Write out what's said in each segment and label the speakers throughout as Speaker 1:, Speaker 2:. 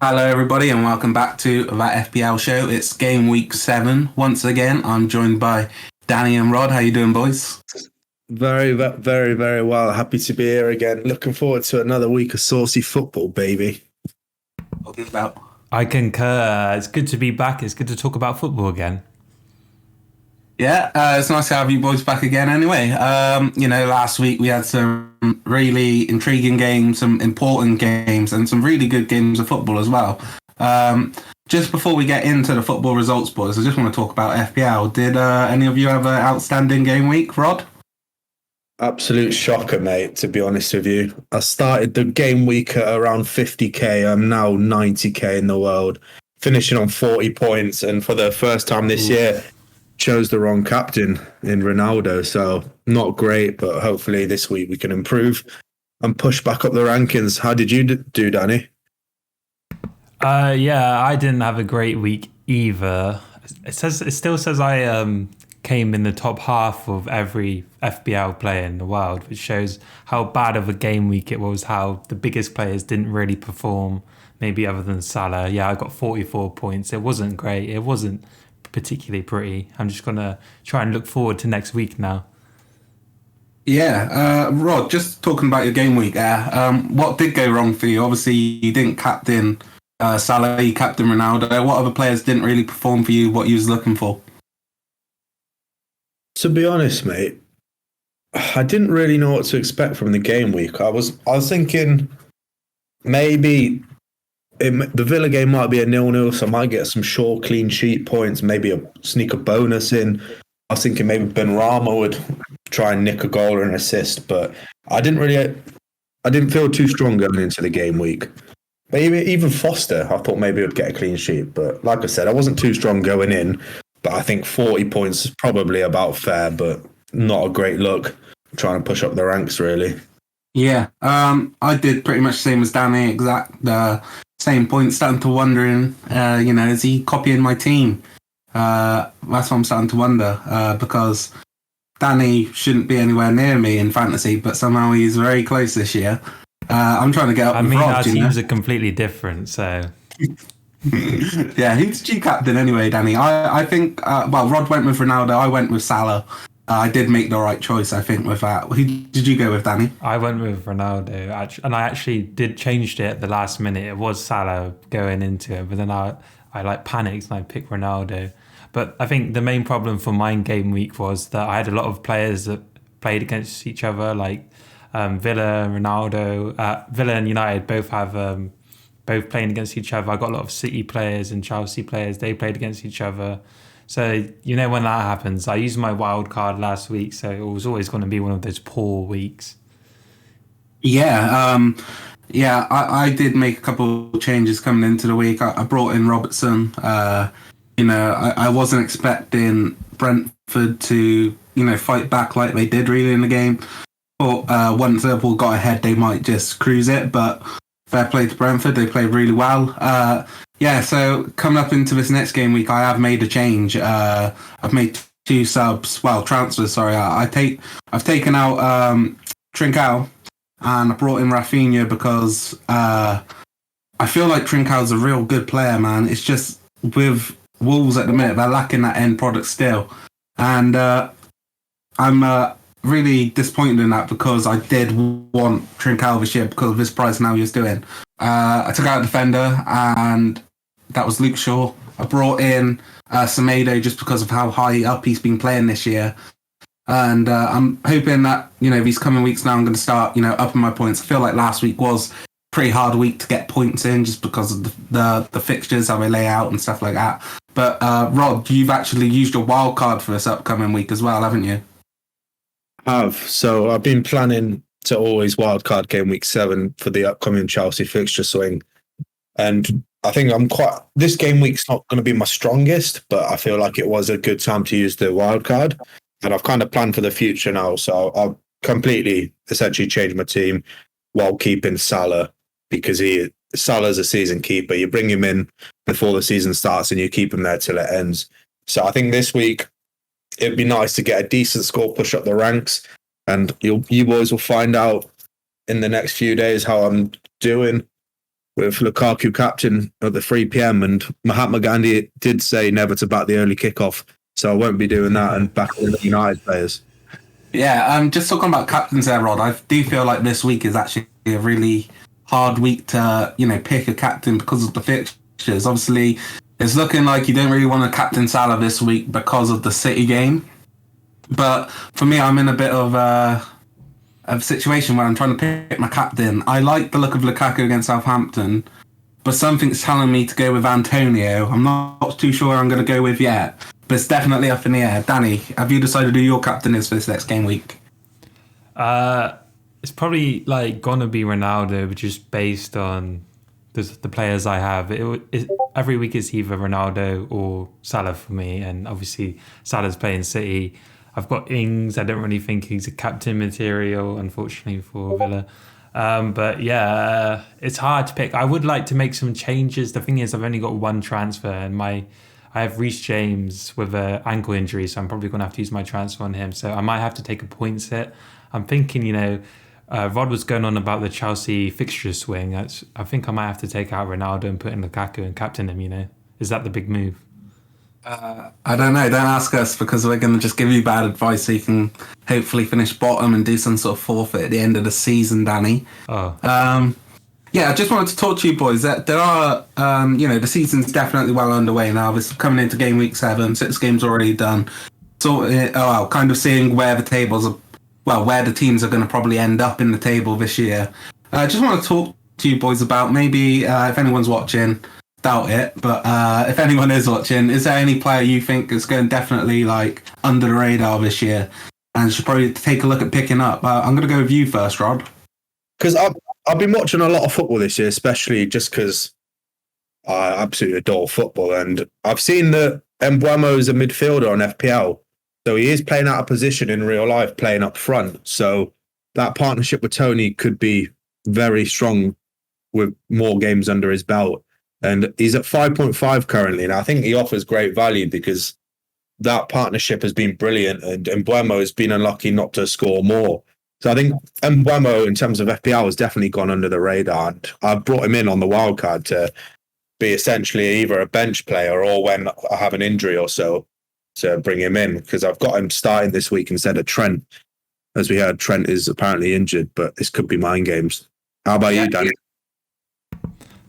Speaker 1: Hello, everybody, and welcome back to that FPL show. It's game week 7. Once again, I'm joined by Danny and Rod. How you doing, boys?
Speaker 2: Very well. Happy to be here again. Looking forward to another week of saucy football, baby.
Speaker 1: Talking about.
Speaker 3: I concur. It's good to be back. It's good to talk about football again.
Speaker 1: Yeah, it's nice to have you boys back again anyway. Last week we had some really intriguing games, some important games, and some really good games of football as well. Just before we get into the football results, boys, I just want to talk about FPL. Did any of you have an outstanding game week, Rod?
Speaker 2: Absolute shocker, mate, to be honest with you. I started the game week at around 50k. I'm now 90k in the world, finishing on 40 points. And for the first time this year, chose the wrong captain in Ronaldo. So not great, but hopefully this week we can improve and push back up the rankings. How did you do, Danny?
Speaker 3: I didn't have a great week either. It still says I came in the top half of every FPL player in the world, which shows how bad of a game week it was, how the biggest players didn't really perform, maybe other than Salah. Yeah, I got 44 points. It wasn't great. It wasn't particularly pretty. I'm just going to try and look forward to next week now.
Speaker 1: Yeah, Rod, just talking about your game week there, what did go wrong for you? Obviously, you didn't captain Salah, you captain Ronaldo. What other players didn't really perform for you, what you was looking for?
Speaker 2: To be honest, mate, I didn't really know what to expect from the game week. I was thinking maybe the Villa game might be a 0-0, so I might get some short clean sheet points, maybe sneak a bonus in. I was thinking maybe Benrahma would try and nick a goal or an assist, but I didn't feel too strong going into the game week. But even Foster, I thought maybe would get a clean sheet. But like I said, I wasn't too strong going in. But I think 40 points is probably about fair, but not a great look. Trying to push up the ranks, really.
Speaker 1: Yeah, I did pretty much the same as Danny, exact same point. Starting to wondering, is he copying my team? That's what I'm starting to wonder, because Danny shouldn't be anywhere near me in fantasy, but somehow he's very close this year. I'm trying to get up with Rod,
Speaker 3: our teams are completely different, so...
Speaker 1: Yeah, who did you captain anyway, Danny? I think, Rod went with Ronaldo, I went with Salah. I did make the right choice, I think, with that. Who did you go with, Danny?
Speaker 3: I went with Ronaldo, and I actually did change it at the last minute. It was Salah going into it, but then I panicked and I picked Ronaldo. But I think the main problem for my game week was that I had a lot of players that played against each other, like Villa, Ronaldo. Villa and United both have both playing against each other. I got a lot of City players and Chelsea players. They played against each other. So, when that happens, I used my wild card last week, so it was always going to be one of those poor weeks.
Speaker 1: Yeah, I did make a couple of changes coming into the week. I brought in Robertson. I wasn't expecting Brentford to, fight back like they did really in the game. But once Liverpool got ahead, they might just cruise it. But fair play to Brentford, they played really well. So coming up into this next game week, I have made a change. I've made two transfers. Sorry, I've taken out Trincao and I brought in Rafinha because I feel like Trincão's a real good player, man. It's just with Wolves at the minute, they're lacking that end product still, and I'm really disappointed in that because I did want Trincão this year because of his price and how he was doing. I took out a defender, and that was Luke Shaw. I brought in Semedo just because of how high up he's been playing this year. And I'm hoping that, these coming weeks now I'm going to start, upping my points. I feel like last week was a pretty hard week to get points in just because of the fixtures, how they lay out and stuff like that. But Rod, you've actually used your wild card for this upcoming week as well, haven't you?
Speaker 2: So I've been planning to always wildcard game week 7 for the upcoming Chelsea fixture swing. And I think this game week's not going to be my strongest, but I feel like it was a good time to use the wildcard. And I've kind of planned for the future now. So I've completely essentially changed my team while keeping Salah because Salah's a season keeper. You bring him in before the season starts and you keep him there till it ends. So I think this week it'd be nice to get a decent score, push up the ranks, and you boys will find out in the next few days how I'm doing. with Lukaku captain at the 3 p.m. And Mahatma Gandhi did say never to back the early kickoff. So I won't be doing that and backing the United players.
Speaker 1: Yeah, just talking about captains there, Rod. I do feel like this week is actually a really hard week to, pick a captain because of the fixtures. Obviously, it's looking like you don't really want to captain Salah this week because of the City game. But for me, I'm in a bit of a situation where I'm trying to pick my captain. I like the look of Lukaku against Southampton, but something's telling me to go with Antonio. I'm not too sure I'm going to go with yet, but it's definitely up in the air. Danny, have you decided who your captain is for this next game week?
Speaker 3: It's probably gonna be Ronaldo, just based on the players I have. Every week it's either Ronaldo or Salah for me, and obviously Salah's playing City. I've got Ings. I don't really think he's a captain material, unfortunately, for Villa. But yeah, it's hard to pick. I would like to make some changes. The thing is, I've only got one transfer, and I have Reece James with an ankle injury, so I'm probably going to have to use my transfer on him. So I might have to take a points hit. I'm thinking, Rod was going on about the Chelsea fixture swing. I think I might have to take out Ronaldo and put in Lukaku and captain him, Is that the big move?
Speaker 1: I don't know. Don't ask us, because we're going to just give you bad advice so you can hopefully finish bottom and do some sort of forfeit at the end of the season, Danny.
Speaker 3: Oh.
Speaker 1: Yeah, I just wanted to talk to you boys. That there are, the season's definitely well underway now. It's coming into game week 7, 6 games already done. So, kind of seeing where the tables are, where the teams are going to probably end up in the table this year. I just want to talk to you boys about maybe if anyone's watching. Doubt it, but if anyone is watching, is there any player you think is going definitely under the radar this year and should probably take a look at picking up? I'm going to go with you first, Rod.
Speaker 2: Because I've been watching a lot of football this year, especially just because I absolutely adore football, and I've seen that Mbeumo is a midfielder on FPL, so he is playing out of position in real life, playing up front. So that partnership with Tony could be very strong with more games under his belt. And he's at 5.5 currently. And I think he offers great value because that partnership has been brilliant. And Mbeumo has been unlucky not to score more. So I think Mbeumo, in terms of FPL, has definitely gone under the radar. And I brought him in on the wildcard to be essentially either a bench player or when I have an injury or so to bring him in, because I've got him starting this week instead of Trent. As we heard, Trent is apparently injured, but this could be mind games. How about you, Danny?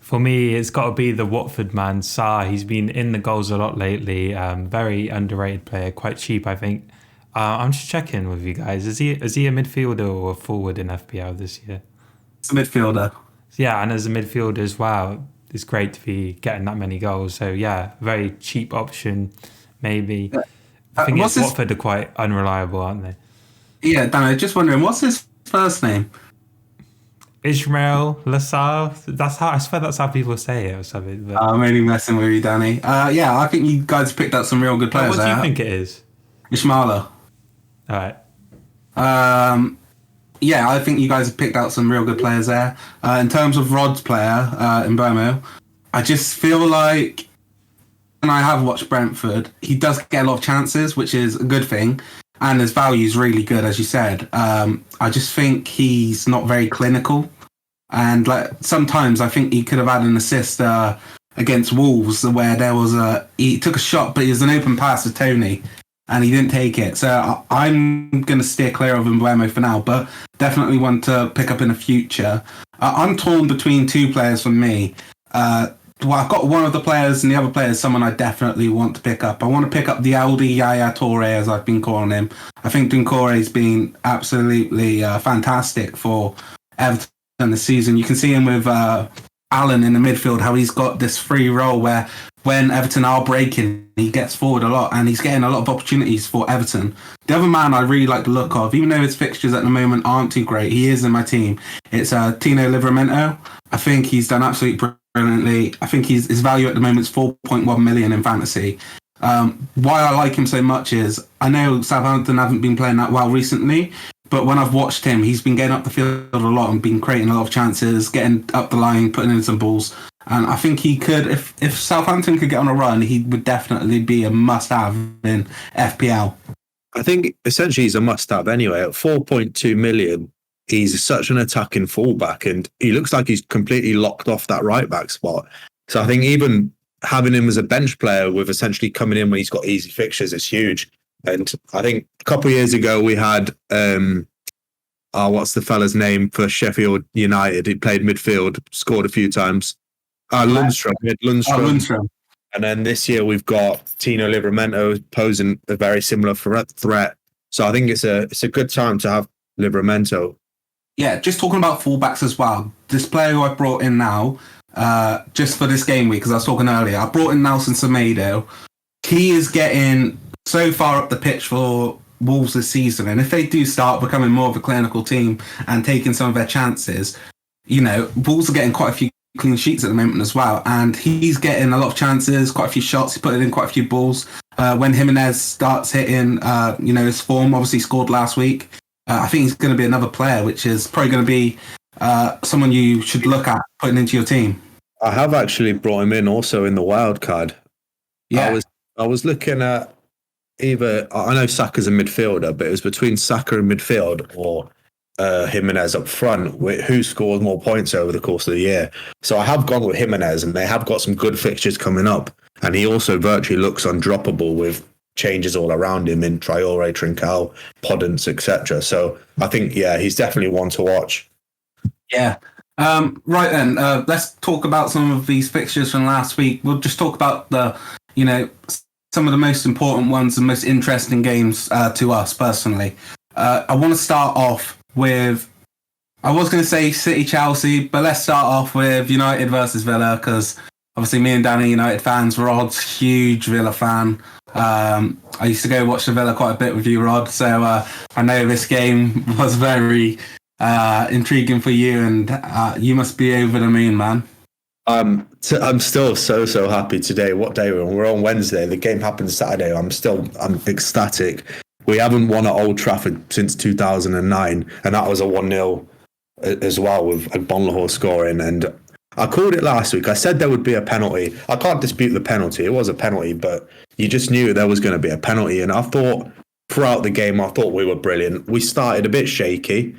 Speaker 3: For me, it's got to be the Watford man, Sarr. He's been in the goals a lot lately. Very underrated player, quite cheap, I think. I'm just checking with you guys. Is he a midfielder or a forward in FPL this year?
Speaker 1: It's a midfielder.
Speaker 3: Yeah, and as a midfielder as well, it's great to be getting that many goals. So yeah, very cheap option, maybe. I think Watford are quite unreliable, aren't they?
Speaker 1: Yeah, Dan, I was just wondering, what's his first name?
Speaker 3: Ismail Lassar. I swear that's how people say it or something. But...
Speaker 1: I'm only messing with you, Danny. Yeah, I think you guys picked up some real good players there.
Speaker 3: What do you think it is?
Speaker 1: Ismaila.
Speaker 3: All right.
Speaker 1: Yeah, I think you guys have picked out some real good players there. In terms of Rod's player, Mbeumo, I just feel like, and I have watched Brentford, he does get a lot of chances, which is a good thing. And his value is really good, as you said. I just think he's not very clinical. And sometimes I think he could have had an assist against Wolves where he took a shot, but it was an open pass to Tony and he didn't take it. So I'm going to steer clear of Mbeumo for now, but definitely want to pick up in the future. I'm torn between two players for me. I've got one of the players, and the other player is someone I definitely want to pick up. I want to pick up the Aldi Yaya Toure, as I've been calling him. I think Doucouré's been absolutely fantastic for Everton this season. You can see him with Allen in the midfield, how he's got this free role where when Everton are breaking, he gets forward a lot, and he's getting a lot of opportunities for Everton. The other man I really like the look of, even though his fixtures at the moment aren't too great, he is in my team. It's Tino Livramento. I think he's done absolutely brilliantly. I think his value at the moment is 4.1 million in fantasy. Why I like him so much is I know Southampton haven't been playing that well recently, but when I've watched him, he's been getting up the field a lot and been creating a lot of chances, getting up the line, putting in some balls. And I think he could, if Southampton could get on a run, he would definitely be a must-have in FPL.
Speaker 2: I think essentially he's a must-have anyway. At 4.2 million, he's such an attacking fullback, and he looks like he's completely locked off that right back spot. So I think even having him as a bench player with essentially coming in when he's got easy fixtures is huge. And I think a couple of years ago we had what's the fella's name for Sheffield United? He played midfield, scored a few times. Lundstrom. We had Lundstrom.
Speaker 1: Lundstrom.
Speaker 2: And then this year we've got Tino Livramento posing a very similar threat. So I think it's a good time to have Livramento.
Speaker 1: Yeah, just talking about fullbacks as well. This player who I brought in now, just for this game week, because I was talking earlier, I brought in Nelson Semedo. He is getting so far up the pitch for Wolves this season, and if they do start becoming more of a clinical team and taking some of their chances, Wolves are getting quite a few clean sheets at the moment as well, and he's getting a lot of chances, quite a few shots. He's putting in quite a few balls. When Jimenez starts hitting, his form, obviously scored last week. I think he's going to be another player, which is probably going to be someone you should look at putting into your team.
Speaker 2: I have actually brought him in also in the wild card.
Speaker 1: Yeah,
Speaker 2: I was looking at either, I know Saka's a midfielder, but it was between Saka in midfield or Jimenez up front, who scores more points over the course of the year. So I have gone with Jimenez, and they have got some good fixtures coming up. And he also virtually looks undroppable with changes all around him in Traore, Trincao, Podence, etc. So I think, he's definitely one to watch.
Speaker 1: Yeah. Right then, let's talk about some of these fixtures from last week. We'll just talk about some of the most important ones and most interesting games to us personally. I want to start off with, I was going to say City-Chelsea, but let's start off with United versus Villa, because obviously me and Danny United fans. Rod's huge Villa fan. I used to go watch the Villa quite a bit with you, Rod, so I know this game was very intriguing for you, and you must be over the moon, man.
Speaker 2: I'm still so happy today. What day we're on? We're on Wednesday. The game happened Saturday. I'm ecstatic. We haven't won at Old Trafford since 2009, and that was a 1-0 as well with Bonlahor scoring. And I called it last week. I said there would be a penalty. I can't dispute the penalty. It was a penalty, but you just knew there was going to be a penalty. And I thought throughout the game, we were brilliant. We started a bit shaky.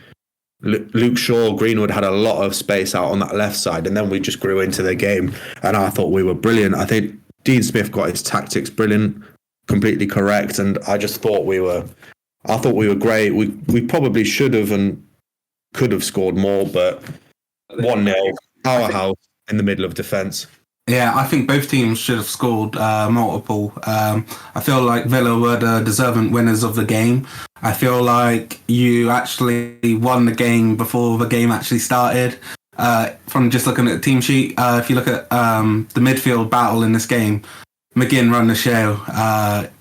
Speaker 2: Luke Shaw, Greenwood had a lot of space out on that left side, and then we just grew into the game, and I thought we were brilliant. I think Dean Smith got his tactics brilliant, completely correct, and I just thought we were great. We probably should have and could have scored more, but 1-0, powerhouse in the middle of defence.
Speaker 1: Yeah, I think both teams should have scored multiple. I feel like Villa were the deserving winners of the game. I feel like you actually won the game before the game actually started. From just looking at the team sheet, if you look at the midfield battle in this game, McGinn run the show.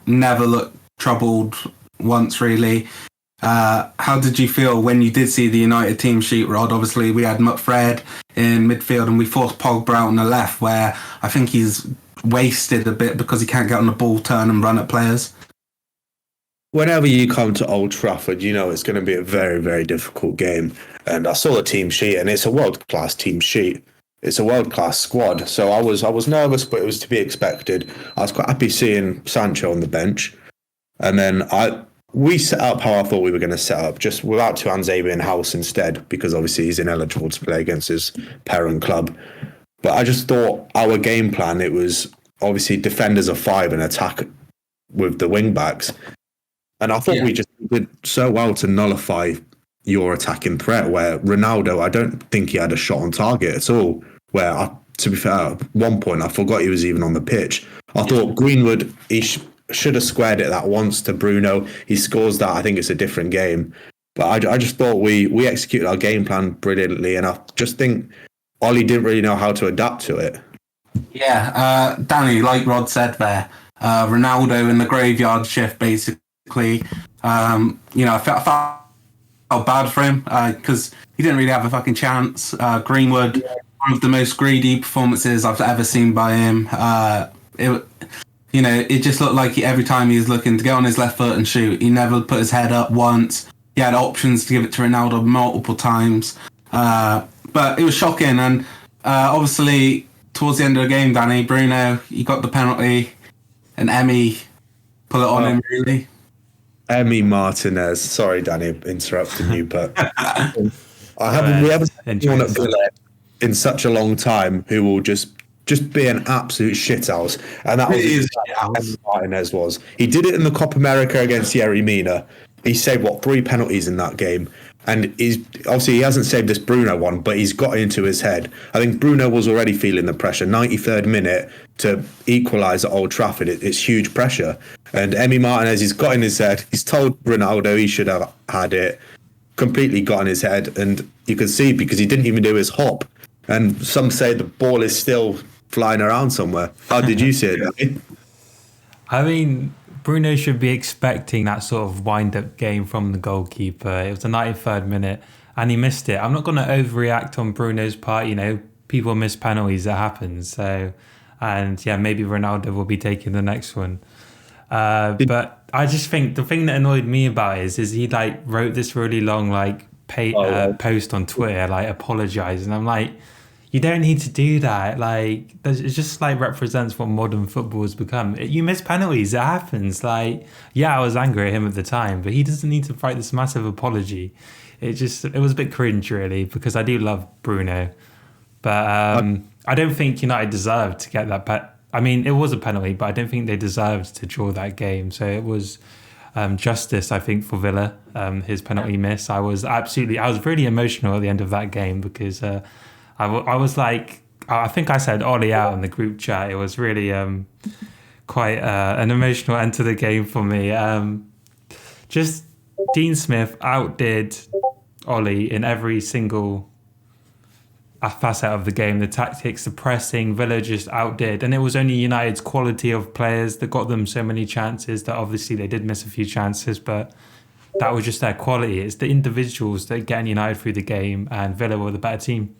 Speaker 1: Never looked troubled once, really. How did you feel when you did see the United team sheet, Rod? Obviously, we had Fred in midfield, and we forced Pogba out on the left, where I think he's wasted a bit because he can't get on the ball, turn and run at players.
Speaker 2: Whenever you come to Old Trafford, you know it's going to be a very, very difficult game. And I saw the team sheet, and it's a world-class team sheet. It's a world-class squad. So I was nervous, but it was to be expected. I was quite happy seeing Sancho on the bench. And then we set up how I thought we were going to set up, just without Tuanzebe in house instead, because obviously he's ineligible to play against his parent club. But I just thought our game plan, it was obviously defenders of 5 and attack with the wing-backs. And I thought we just did so well to nullify your attacking threat, where Ronaldo, I don't think he had a shot on target at all. Where, to be fair, at one point, I forgot he was even on the pitch. I thought Greenwood, he should have squared it that once to Bruno. He scores that. I think it's a different game. But I just thought we executed our game plan brilliantly. And I just think Ollie didn't really know how to adapt to it.
Speaker 1: Yeah, Danny, like Rod said there, Ronaldo in the graveyard shift, basically. I felt bad for him because he didn't really have a fucking chance. Greenwood, one of the most greedy performances I've ever seen by him. It just looked like every time he was looking to get on his left foot and shoot, he never put his head up once. He had options to give it to Ronaldo multiple times. But it was shocking. And obviously, towards the end of the game, Danny, Bruno, he got the penalty, and Emmy put it on him, really.
Speaker 2: Emi Martinez. Sorry, Danny, interrupting you, but we haven't seen anyone at Villa in such a long time who will just be an absolute shithouse. And that was exactly Emi Martinez was. He did it in the Copa America against Yerry Mina. He saved 3 penalties in that game. And he hasn't saved this Bruno one, but he's got into his head. I think Bruno was already feeling the pressure. 93rd minute to equalise at Old Trafford, it's huge pressure. And Emi Martinez, he's got in his head. He's told Ronaldo he should have had it. Completely got in his head. And you can see because he didn't even do his hop. And some say the ball is still flying around somewhere. How did you see it, Danny?
Speaker 3: I mean, Bruno should be expecting that sort of wind-up game from the goalkeeper. It was the 93rd minute, and he missed it. I'm not going to overreact on Bruno's part. People miss penalties. It happens. So, and yeah, maybe Ronaldo will be taking the next one. But I just think the thing that annoyed me about it is he wrote this really long post on Twitter apologising. I'm like, you don't need to do that. It just represents what modern football has become. You miss penalties, it happens. I was angry at him at the time, but he doesn't need to write this massive apology. It was a bit cringe, really, because I do love Bruno, but I don't think United deserved to get that. I mean, it was a penalty, but I don't think they deserved to draw that game. So it was justice, I think, for Villa. His penalty miss. I was really emotional at the end of that game because. I was I think I said Ollie out in the group chat. It was really quite an emotional end to the game for me. Just Dean Smith outdid Ollie in every single facet of the game. The tactics, the pressing, Villa just outdid. And it was only United's quality of players that got them so many chances that obviously they did miss a few chances, but that was just their quality. It's the individuals that get United through the game, and Villa were the better team.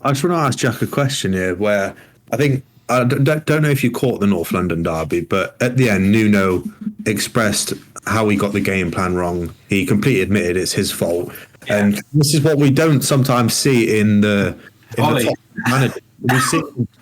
Speaker 2: I just want to ask Jack a question here where I don't know if you caught the North London derby, but at the end, Nuno expressed how he got the game plan wrong. He completely admitted it's his fault. Yeah. And this is what we don't sometimes see in the top manager.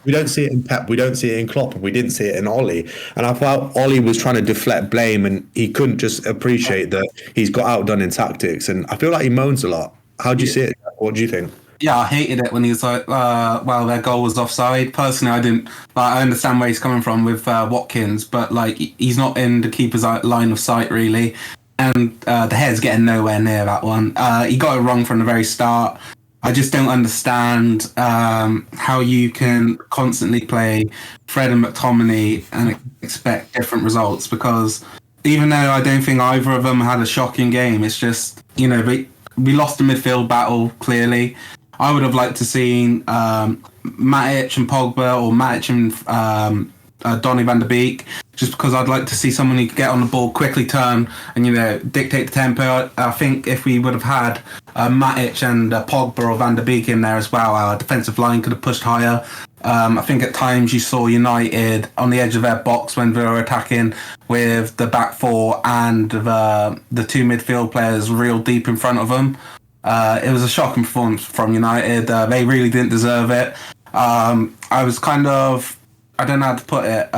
Speaker 2: We don't see it in Pep, we don't see it in Klopp, and we didn't see it in Ollie. And I felt Ollie was trying to deflect blame and he couldn't just appreciate that he's got outdone in tactics. And I feel like he moans a lot. How do you see it? What do you think?
Speaker 1: Yeah, I hated it when he was their goal was offside. Personally, I didn't. I understand where he's coming from with Watkins, but he's not in the keeper's line of sight really, and the head's getting nowhere near that one. He got it wrong from the very start. I just don't understand how you can constantly play Fred and McTominay and expect different results, because even though I don't think either of them had a shocking game, it's just we lost the midfield battle clearly. I would have liked to seen Matic and Pogba, or Matic and Donny van de Beek, just because I'd like to see someone who could get on the ball, quickly turn, and dictate the tempo. I think if we would have had Matic and Pogba or Van de Beek in there as well, our defensive line could have pushed higher. I think at times you saw United on the edge of their box when they were attacking with the back four and the two midfield players real deep in front of them. It was a shocking performance from United. They really didn't deserve it. I was kind of, I don't know how to put it.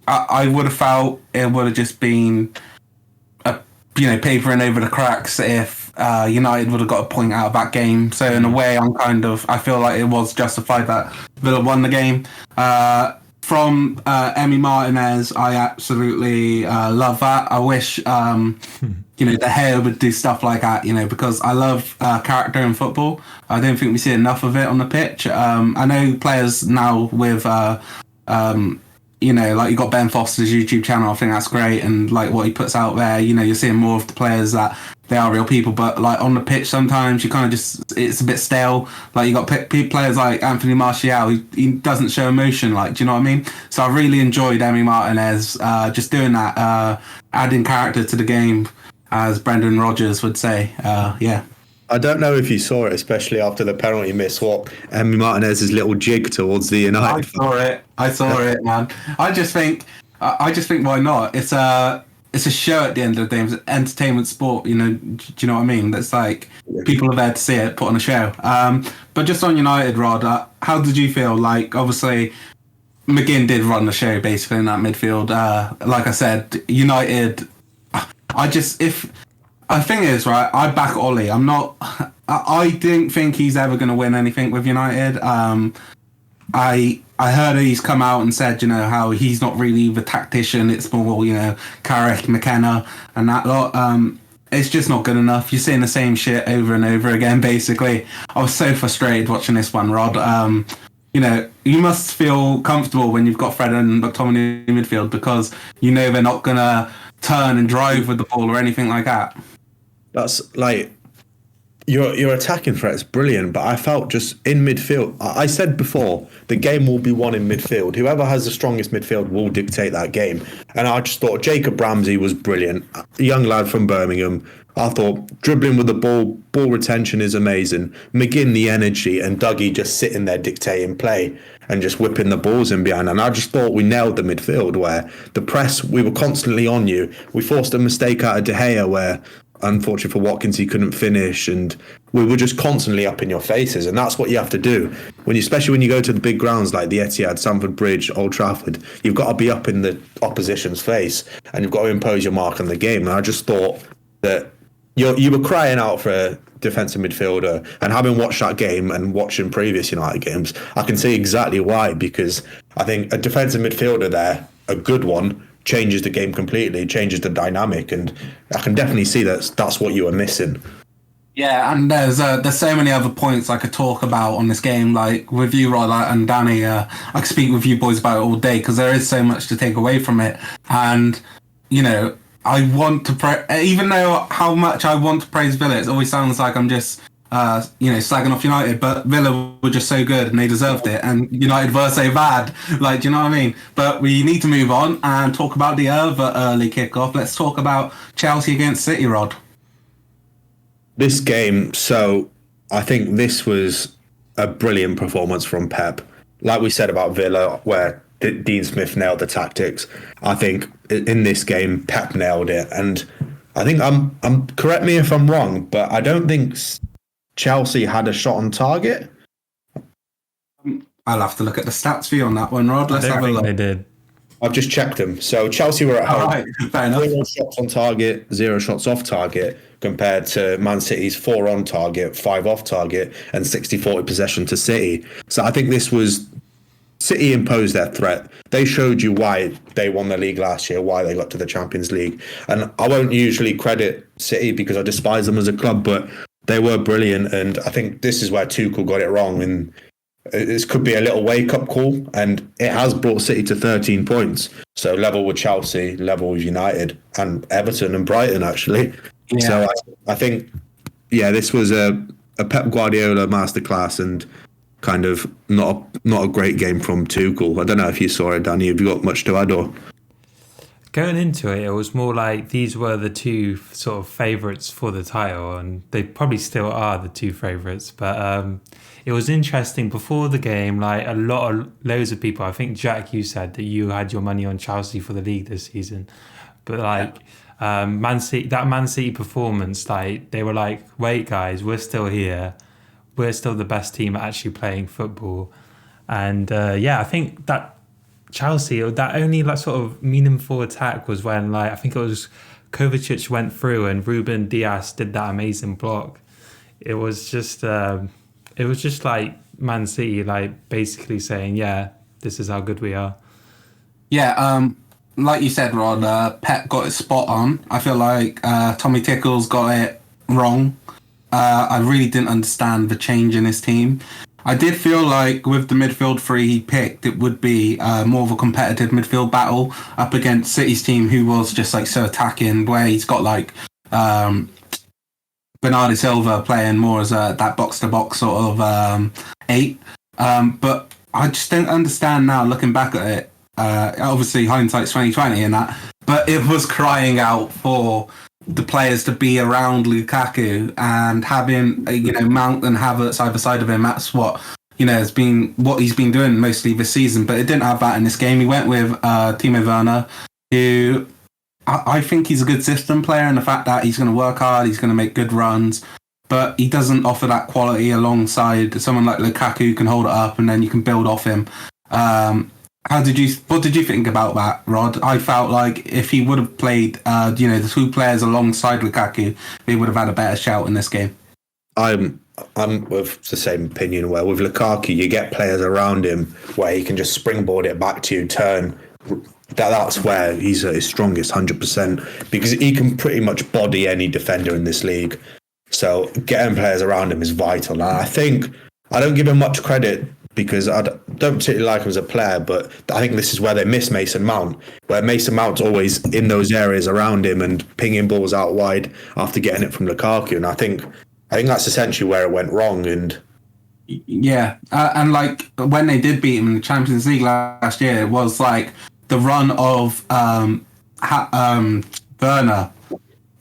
Speaker 1: I would have felt it would have just been, papering over the cracks if United would have got a point out of that game. So in a way, I feel like it was justified that Villa won the game. From Emi Martinez, I absolutely love that. I wish, De Gea would do stuff like that, because I love character in football. I don't think we see enough of it on the pitch. I know players now with, you got Ben Foster's YouTube channel. I think that's great. And what he puts out there, you're seeing more of the players that they are real people. But on the pitch, sometimes you kind of it's a bit stale. You got players like Anthony Martial, he doesn't show emotion. Do you know what I mean? So I really enjoyed Emi Martinez just doing that, adding character to the game, as Brendan Rodgers would say. Yeah.
Speaker 2: I don't know if you saw it, especially after the penalty miss. What Emi Martinez's little jig towards the United.
Speaker 1: I saw it, man. I just think why not? It's a show at the end of the day. It's an entertainment sport. Do you know what I mean? That's people are there to see it, put on a show. But just on United, Rod, how did you feel? Obviously, McGinn did run the show basically in that midfield. Like I said, United The thing is, right, I back Ollie. I didn't think he's ever going to win anything with United. I heard he's come out and said, how he's not really the tactician. It's more, Carrick, McKenna, and that lot. It's just not good enough. You're seeing the same shit over and over again, basically. I was so frustrated watching this one, Rod. You must feel comfortable when you've got Fred and McTominay in midfield because they're not going to turn and drive with the ball or anything like that.
Speaker 2: That's like your attacking threat is brilliant, but I felt just in midfield. I said before the game will be won in midfield. Whoever has the strongest midfield will dictate that game. And I just thought Jacob Ramsey was brilliant, a young lad from Birmingham. I thought dribbling with the ball retention is amazing. McGinn the energy, and Dougie just sitting there dictating play and just whipping the balls in behind. And I just thought we nailed the midfield where the press, we were constantly on you. We forced a mistake out of De Gea where, unfortunately for Watkins, he couldn't finish, and we were just constantly up in your faces. And that's what you have to do especially when you go to the big grounds like the Etihad, Stamford Bridge, Old Trafford. You've got to be up in the opposition's face, and you've got to impose your mark on the game. And I just thought that you were crying out for a defensive midfielder, and having watched that game and watching previous United games, I can see exactly why, because I think a defensive midfielder there, a good one, changes the game completely, changes the dynamic, and I can definitely see that's what you were missing.
Speaker 1: Yeah, and there's so many other points I could talk about on this game, like with you, Rod, and Danny. I could speak with you boys about it all day because there is so much to take away from it. And, I want to even though how much I want to praise Villa, it always sounds like I'm just slagging off United, but Villa were just so good and they deserved it, and United were so bad. Like, do you know what I mean? But we need to move on and talk about the other early kickoff. Let's talk about Chelsea against City, Rod.
Speaker 2: This game, so I think this was a brilliant performance from Pep. Like we said about Villa, where Dean Smith nailed the tactics, I think in this game Pep nailed it. And I think I'm correct me if I'm wrong, but I don't think Chelsea had a shot on target.
Speaker 1: I'll have to look at the stats for you on that one, Rod. Let's have a look.
Speaker 3: They did.
Speaker 2: I've just checked them. So Chelsea were at home.
Speaker 1: Right, fair enough.
Speaker 2: 0 shots on target, 0 shots off target, compared to Man City's 4 on target, 5 off target, and 60-40 possession to City. So I think this was City imposed their threat. They showed you why they won the league last year, why they got to the Champions League. And I won't usually credit City because I despise them as a club, but they were brilliant. And I think this is where Tuchel got it wrong. And this could be a little wake-up call, and it has brought City to 13 points. So level with Chelsea, level with United, and Everton and Brighton, actually. Yeah. So I think, this was a Pep Guardiola masterclass, and kind of not a great game from Tuchel. I don't know if you saw it, Danny. Have you got much to add? Or
Speaker 3: going into it, it was more like these were the two sort of favourites for the title, and they probably still are the two favourites. But it was interesting before the game. Like loads of people. I think Jack, you said that you had your money on Chelsea for the league this season, but Man City performance, like they were like, wait guys, we're still here. We're still the best team at actually playing football. And I think that Chelsea, that only like sort of meaningful attack was when I think it was Kovacic went through and Ruben Dias did that amazing block. It was just like Man City basically saying, this is how good we are.
Speaker 1: Yeah, like you said, Rod, Pep got it spot on. I feel like Tommy Tickle's got it wrong. I really didn't understand the change in his team. I did feel like with the midfield three he picked, it would be more of a competitive midfield battle up against City's team, who was just so attacking, where he's got Bernardo Silva playing more as that box-to-box sort of 8. But I just don't understand now, looking back at it. Obviously, hindsight's 2020 and that, but it was crying out for the players to be around Lukaku and having Mount and Havertz either side of him. That's what has been what he's been doing mostly this season. But it didn't have that in this game. He went with Timo Werner, who I think he's a good system player, and the fact that he's going to work hard, he's going to make good runs, but he doesn't offer that quality alongside someone like Lukaku who can hold it up and then you can build off him. What did you think about that, Rod? I felt like if he would have played, the two players alongside Lukaku, he would have had a better shout in this game.
Speaker 2: I'm of the same opinion. Where with Lukaku, you get players around him where he can just springboard it back to you, turn. That's where he's at his strongest, 100%, because he can pretty much body any defender in this league. So getting players around him is vital. And I think I don't give him much credit because I don't particularly like him as a player, but I think this is where they miss Mason Mount, where Mason Mount's always in those areas around him and pinging balls out wide after getting it from Lukaku. And I think that's essentially where it went wrong. And
Speaker 1: yeah, and like when they did beat him in the Champions League last year, it was like the run of Werner,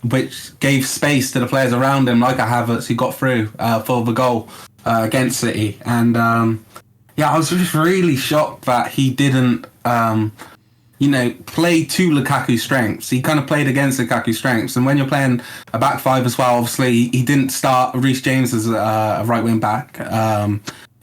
Speaker 1: which gave space to the players around him, like a Havertz, who got through for the goal against City. And I was just really shocked that he didn't, play to Lukaku's strengths. He kind of played against Lukaku's strengths. And when you're playing a back five as well, obviously he didn't start Reece James as a right wing back.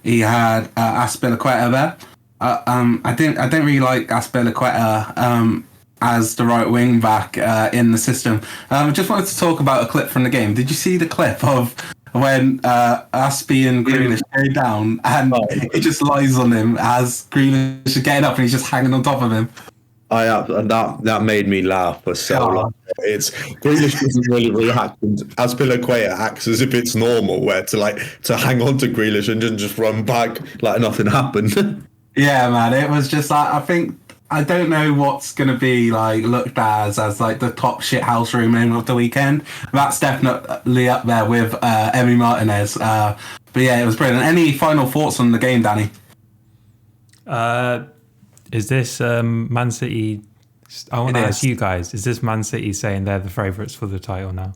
Speaker 1: He had Azpilicueta there. I didn't really like Azpilicueta as the right wing back in the system. I just wanted to talk about a clip from the game. Did you see the clip of when Aspie and Grealish go down and he just lies on him as Grealish is getting up and he's just hanging on top of him?
Speaker 2: That made me laugh for so long. It's Grealish doesn't really react, and Azpilicueta acts as if it's normal, where to hang on to Grealish and just run back like nothing happened.
Speaker 1: Yeah, man, it was just like, I don't know what's going to be like looked at as like the top shithouse room name of the weekend. That's definitely up there with Emi Martinez. But yeah, it was brilliant. Any final thoughts on the game, Danny?
Speaker 3: Is this Man City? I want to ask you guys, is this Man City saying they're the favourites for the title now?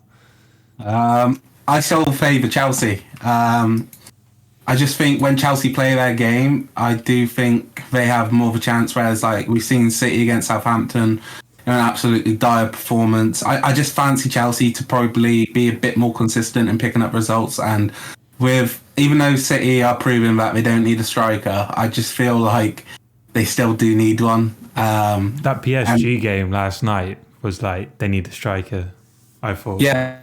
Speaker 1: I still favour Chelsea. I just think when Chelsea play their game, I do think they have more of a chance, whereas like we've seen City against Southampton, an absolutely dire performance. I just fancy Chelsea to probably be a bit more consistent in picking up results, and even though City are proving that they don't need a striker, I just feel like they still do need one.
Speaker 3: That PSG game last night was like, they need a striker, I thought.
Speaker 1: Yeah.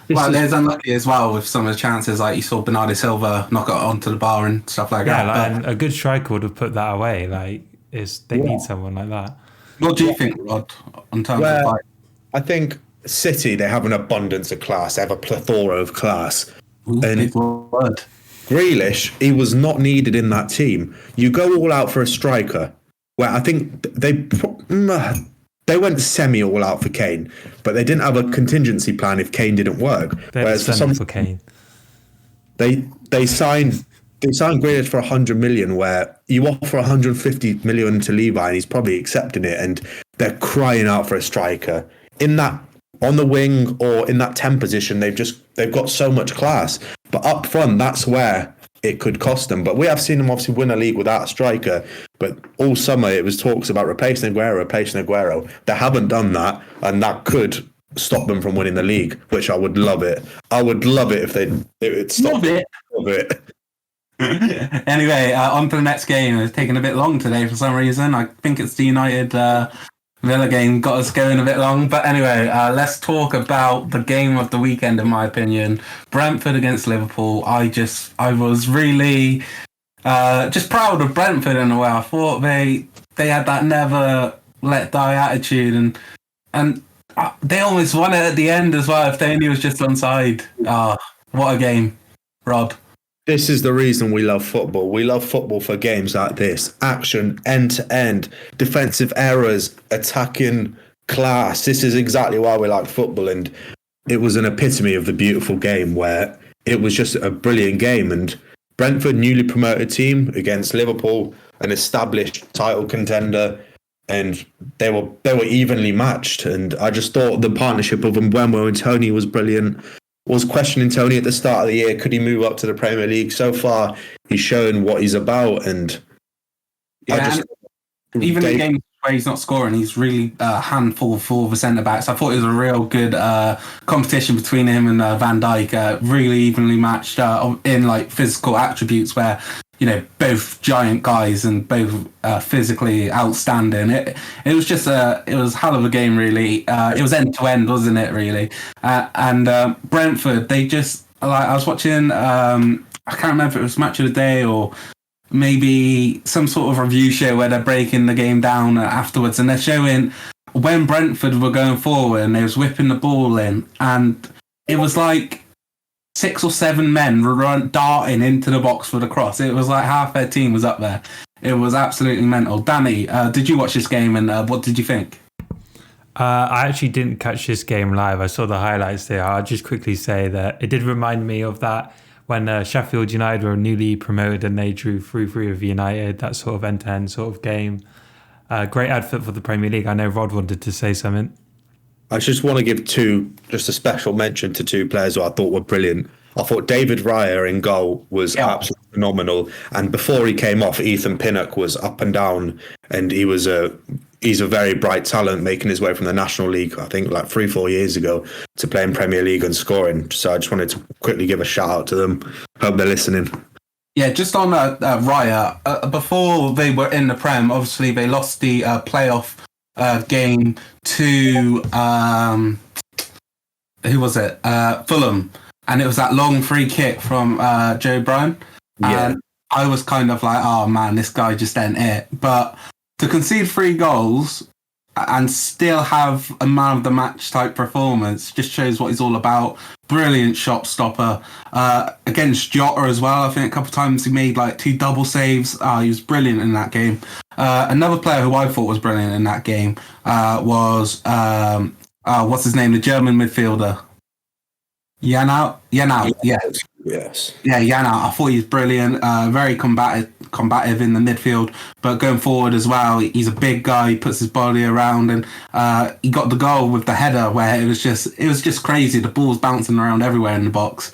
Speaker 1: Well, there's unlucky as well with some of the chances, like you saw Bernardo Silva knock it onto the bar and stuff like that.
Speaker 3: Yeah, like, a good striker would have put that away. Like, they need someone like that.
Speaker 1: What do you think, Rod, on terms of like?
Speaker 2: I think City, they have an abundance of class. They have a plethora of class.
Speaker 1: Big word.
Speaker 2: Grealish, he was not needed in that team. You go all out for a striker, where I think they went semi all out for Kane, but they didn't have a contingency plan if Kane didn't work.
Speaker 3: Whereas for Kane,
Speaker 2: they signed Grealish for 100 million, where you offer 150 million to Levi and he's probably accepting it, and they're crying out for a striker in that on the wing or in that 10 position. They've got so much class, but up front, that's where it could cost them. But we have seen them obviously win a league without a striker, but all summer it was talks about replacing Aguero. They haven't done that, and that could stop them from winning the league, which I would love it. I would love it if they'd stop it. Love it.
Speaker 1: Anyway, on to the next game. It's taken a bit long today for some reason. I think it's the United Villa game got us going a bit long. But anyway, let's talk about the game of the weekend, in my opinion. Brentford against Liverpool. I was really just proud of Brentford in a way. I thought they had that never let die attitude, and they almost won it at the end as well. If they only was just onside. What a game, Rod.
Speaker 2: This is the reason we love football. We love football for games like this. Action, end-to-end, defensive errors, attacking class. This is exactly why we like football. And it was an epitome of the beautiful game, where it was just a brilliant game. And Brentford, newly promoted team, against Liverpool, an established title contender, and they were evenly matched. And I just thought the partnership of Mbeumo and Tony was brilliant. Was questioning Tony at the start of the year, could he move up to the Premier League? So far, he's shown what he's about, and
Speaker 1: even in games where he's not scoring, he's really a handful for the centre backs. I thought it was a real good competition between him and Van Dijk, really evenly matched in like physical attributes. Where both giant guys and both physically outstanding. It was just it was a hell of a game, really. It was end to end, wasn't it? Really, and Brentford, they just I was watching. I can't remember if it was Match of the Day or maybe some sort of review show where they're breaking the game down afterwards, and they're showing when Brentford were going forward and they was whipping the ball in, and it was like 6 or 7 men darting into the box for the cross. It was like half their team was up there. It was absolutely mental. Danny, did you watch this game, and what did you think?
Speaker 3: I actually didn't catch this game live. I saw the highlights there. I'll just quickly say that it did remind me of that when Sheffield United were newly promoted and they drew 3-3 with United, that sort of end-to-end sort of game. Great advert for the Premier League. I know Rod wanted to say something.
Speaker 2: I just want to give just a special mention to 2 players who I thought were brilliant. I thought David Raya in goal was absolutely phenomenal. And before he came off, Ethan Pinnock was up and down, and he's a very bright talent, making his way from the National League, I think like 3-4 years ago, to playing Premier League and scoring. So I just wanted to quickly give a shout out to them. Hope they're listening.
Speaker 1: Yeah, just on Raya, before they were in the Prem, obviously they lost the playoff game to who was it? Fulham, and it was that long free kick from Joe Brown.
Speaker 2: Yeah,
Speaker 1: and I was kind of like, oh man, this guy just ain't it. But to concede 3 goals and still have a man of the match type performance just shows what he's all about. Brilliant shot stopper against Jota as well. I think a couple of times he made like 2 double saves. He was brilliant in that game. Another player who I thought was brilliant in that game was what's his name? The German midfielder. Janau.
Speaker 2: Yes.
Speaker 1: Yeah, Janau. I thought he was brilliant. Very combative in the midfield, but going forward as well, he's a big guy. He puts his body around, and he got the goal with the header where it was just crazy. The ball's bouncing around everywhere in the box.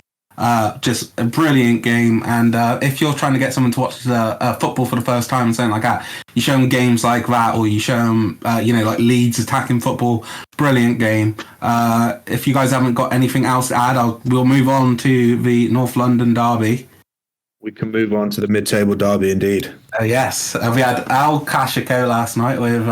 Speaker 1: Just a brilliant game. And if you're trying to get someone to watch football for the first time and something like that, you show them games like that, or you show them, like Leeds attacking football. Brilliant game. If you guys haven't got anything else to add, we'll move on to the North London derby.
Speaker 2: We can move on to the mid-table derby, indeed.
Speaker 1: Yes, we had El Clasico last night with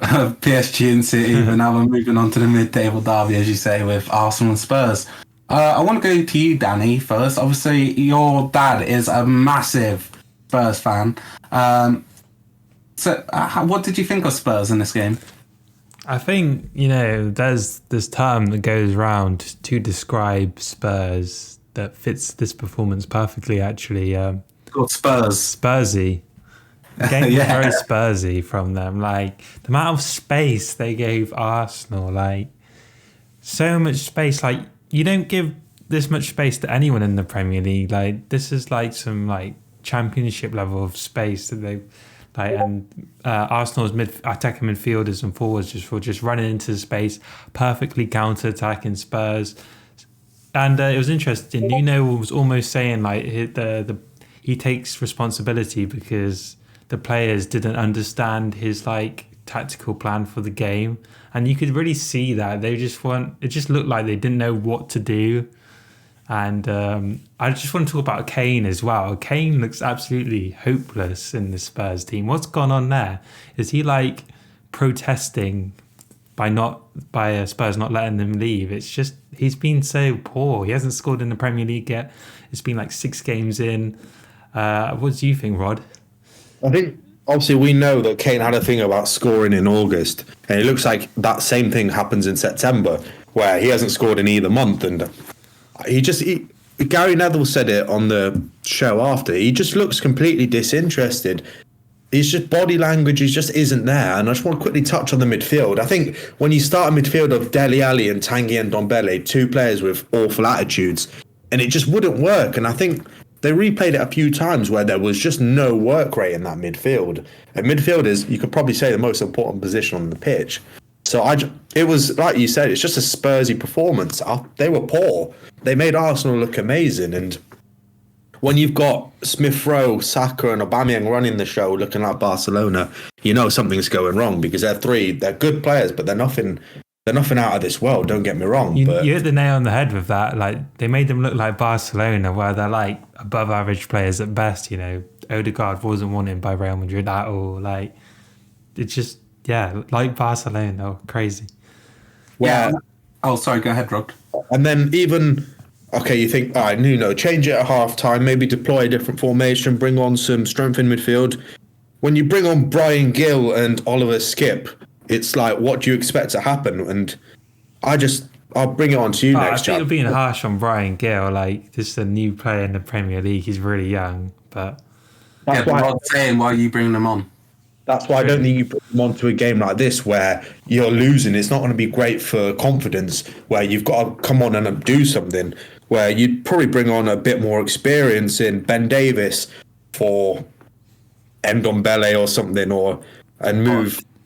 Speaker 1: PSG and City, but now we're moving on to the mid-table derby, as you say, with Arsenal and Spurs. I want to go to you, Danny, first. Obviously, your dad is a massive Spurs fan. So what did you think of Spurs in this game?
Speaker 3: I think, there's this term that goes around to describe Spurs that fits this performance perfectly, actually.
Speaker 1: Called Spurs.
Speaker 3: Spursy. The game was very Spursy from them. Like, the amount of space they gave Arsenal, like, so much space. Like, you don't give this much space to anyone in the Premier League. Like, this is like some like championship level of space that they like, and Arsenal's attacking midfielders and forwards just running into the space, perfectly counter-attacking Spurs. And it was interesting. Nuno was almost saying like he takes responsibility because the players didn't understand his like tactical plan for the game, and you could really see that they just weren't. It just looked like they didn't know what to do. And I just want to talk about Kane as well. Kane looks absolutely hopeless in the Spurs team. What's gone on there? Is he like protesting by Spurs not letting them leave? It's just he's been so poor. He hasn't scored in the Premier League yet. It's been like 6 games in. What do you think, Rod?
Speaker 2: I think obviously we know that Kane had a thing about scoring in August, and it looks like that same thing happens in September, where he hasn't scored in either month, and Gary Neville said it on the show after. He just looks completely disinterested. He's just body language. He just isn't there. And I just want to quickly touch on the midfield. I think when you start a midfield of Dele Alli and Tanguy Ndombele, 2 players with awful attitudes, and it just wouldn't work. And I think they replayed it a few times where there was just no work rate in that midfield. And midfield is, you could probably say, the most important position on the pitch. So it was, like you said, it's just a Spursy performance. They were poor. They made Arsenal look amazing. And when you've got Smith Rowe, Saka and Aubameyang running the show looking like Barcelona, you know something's going wrong, because they're good players, but they're nothing they're nothing out of this world. Don't get me wrong,
Speaker 3: You
Speaker 2: but
Speaker 3: hit the nail on the head with that. Like, they made them look like Barcelona, where they're like above average players at best. You know, Odegaard wasn't wanted by Real Madrid at all. Like, it's just like Barcelona, crazy.
Speaker 1: Yeah. Oh, sorry. Go ahead, Rob.
Speaker 2: And then even, okay, you think, all right, Nuno, change it at half time, maybe deploy a different formation, bring on some strength in midfield. When you bring on Brian Gill and Oliver Skip, it's like, what do you expect to happen? And I'll bring it on to you
Speaker 3: I
Speaker 2: next,
Speaker 3: think you're
Speaker 2: Chad.
Speaker 3: being harsh on Brian Gill. Like, this is a new player in the Premier League. He's really young, but
Speaker 2: That's
Speaker 1: But
Speaker 2: why,
Speaker 1: Rod's saying, why are you bringing them on?
Speaker 2: that's why I don't think you put them onto a game like this where you're losing. It's not going to be great for confidence, where you've got to come on and do something, where you'd probably bring on a bit more experience in Ben Davis for Ndombele or something, and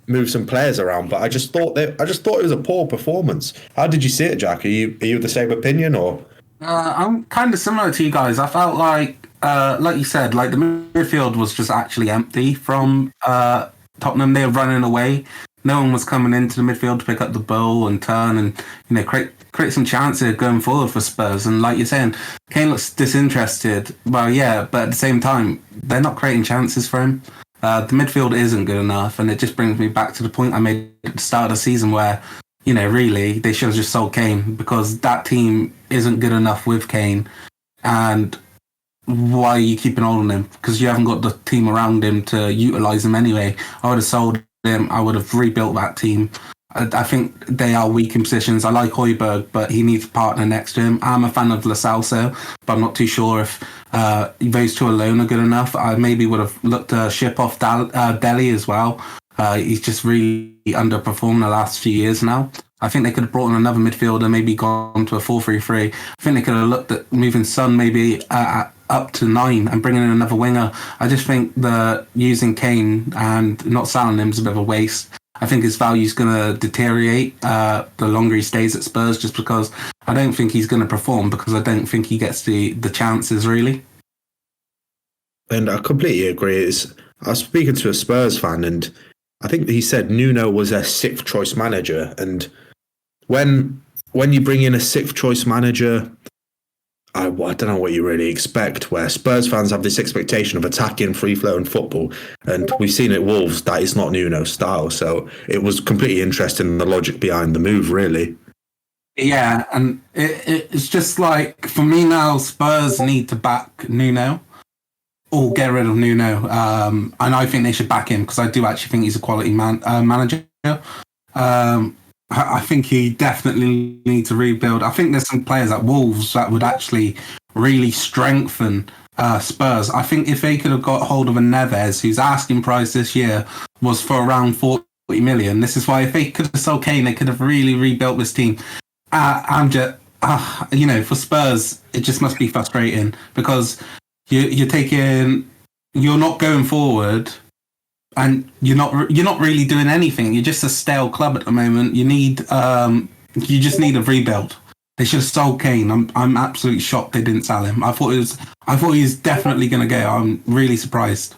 Speaker 2: move some players around. But I just thought it was a poor performance. How did you see it, Jack? Are you of the same opinion, or?
Speaker 1: I'm kind of similar to you guys. I felt like you said, like the midfield was just actually empty from Tottenham. They were running away. No one was coming into the midfield to pick up the ball and turn and create some chances going forward for Spurs. And like you're saying, Kane looks disinterested. Well, yeah, but at the same time, they're not creating chances for him. The midfield isn't good enough, and it just brings me back to the point I made at the start of the season where, really, they should have just sold Kane, because that team isn't good enough with Kane. And why are you keeping hold on him? Because you haven't got the team around him to utilise him anyway. I would have sold him. I would have rebuilt that team. I think they are weak in positions. I like Højbjerg, but he needs a partner next to him. I'm a fan of Lo Celso, but I'm not too sure if those two alone are good enough. I maybe would have looked to ship off Delhi as well. He's just really underperformed the last few years now. I think they could have brought in another midfielder, maybe gone to a 4-3-3. I think they could have looked at moving Son maybe up to 9 and bringing in another winger. I just think that using Kane and not selling him is a bit of a waste. I think his value is going to deteriorate the longer he stays at Spurs, just because I don't think he's going to perform, because I don't think he gets the chances, really.
Speaker 2: And I completely agree. I was speaking to a Spurs fan, and I think he said Nuno was a 6th choice manager. And when you bring in a 6th choice manager, I don't know what you really expect, where Spurs fans have this expectation of attacking, free-flowing football. And we've seen at Wolves that is not Nuno's style. So it was completely interesting, the logic behind the move, really.
Speaker 1: Yeah, and it's just like, for me now, Spurs need to back Nuno or get rid of Nuno. And I think they should back him, because I do actually think he's a quality manager. I think he definitely needs to rebuild. I think there's some players at Wolves that would actually really strengthen Spurs. I think if they could have got hold of a Neves, whose asking price this year was for around 40 million. This is why if they could have sold Kane, they could have really rebuilt this team. I'm just, for Spurs, it just must be frustrating, because you're not going forward, and you're not really doing anything. You're just a stale club at the moment. You just need a rebuild. They should have sold Kane. I'm absolutely shocked they didn't sell him. I thought he was definitely going to go. I'm really surprised.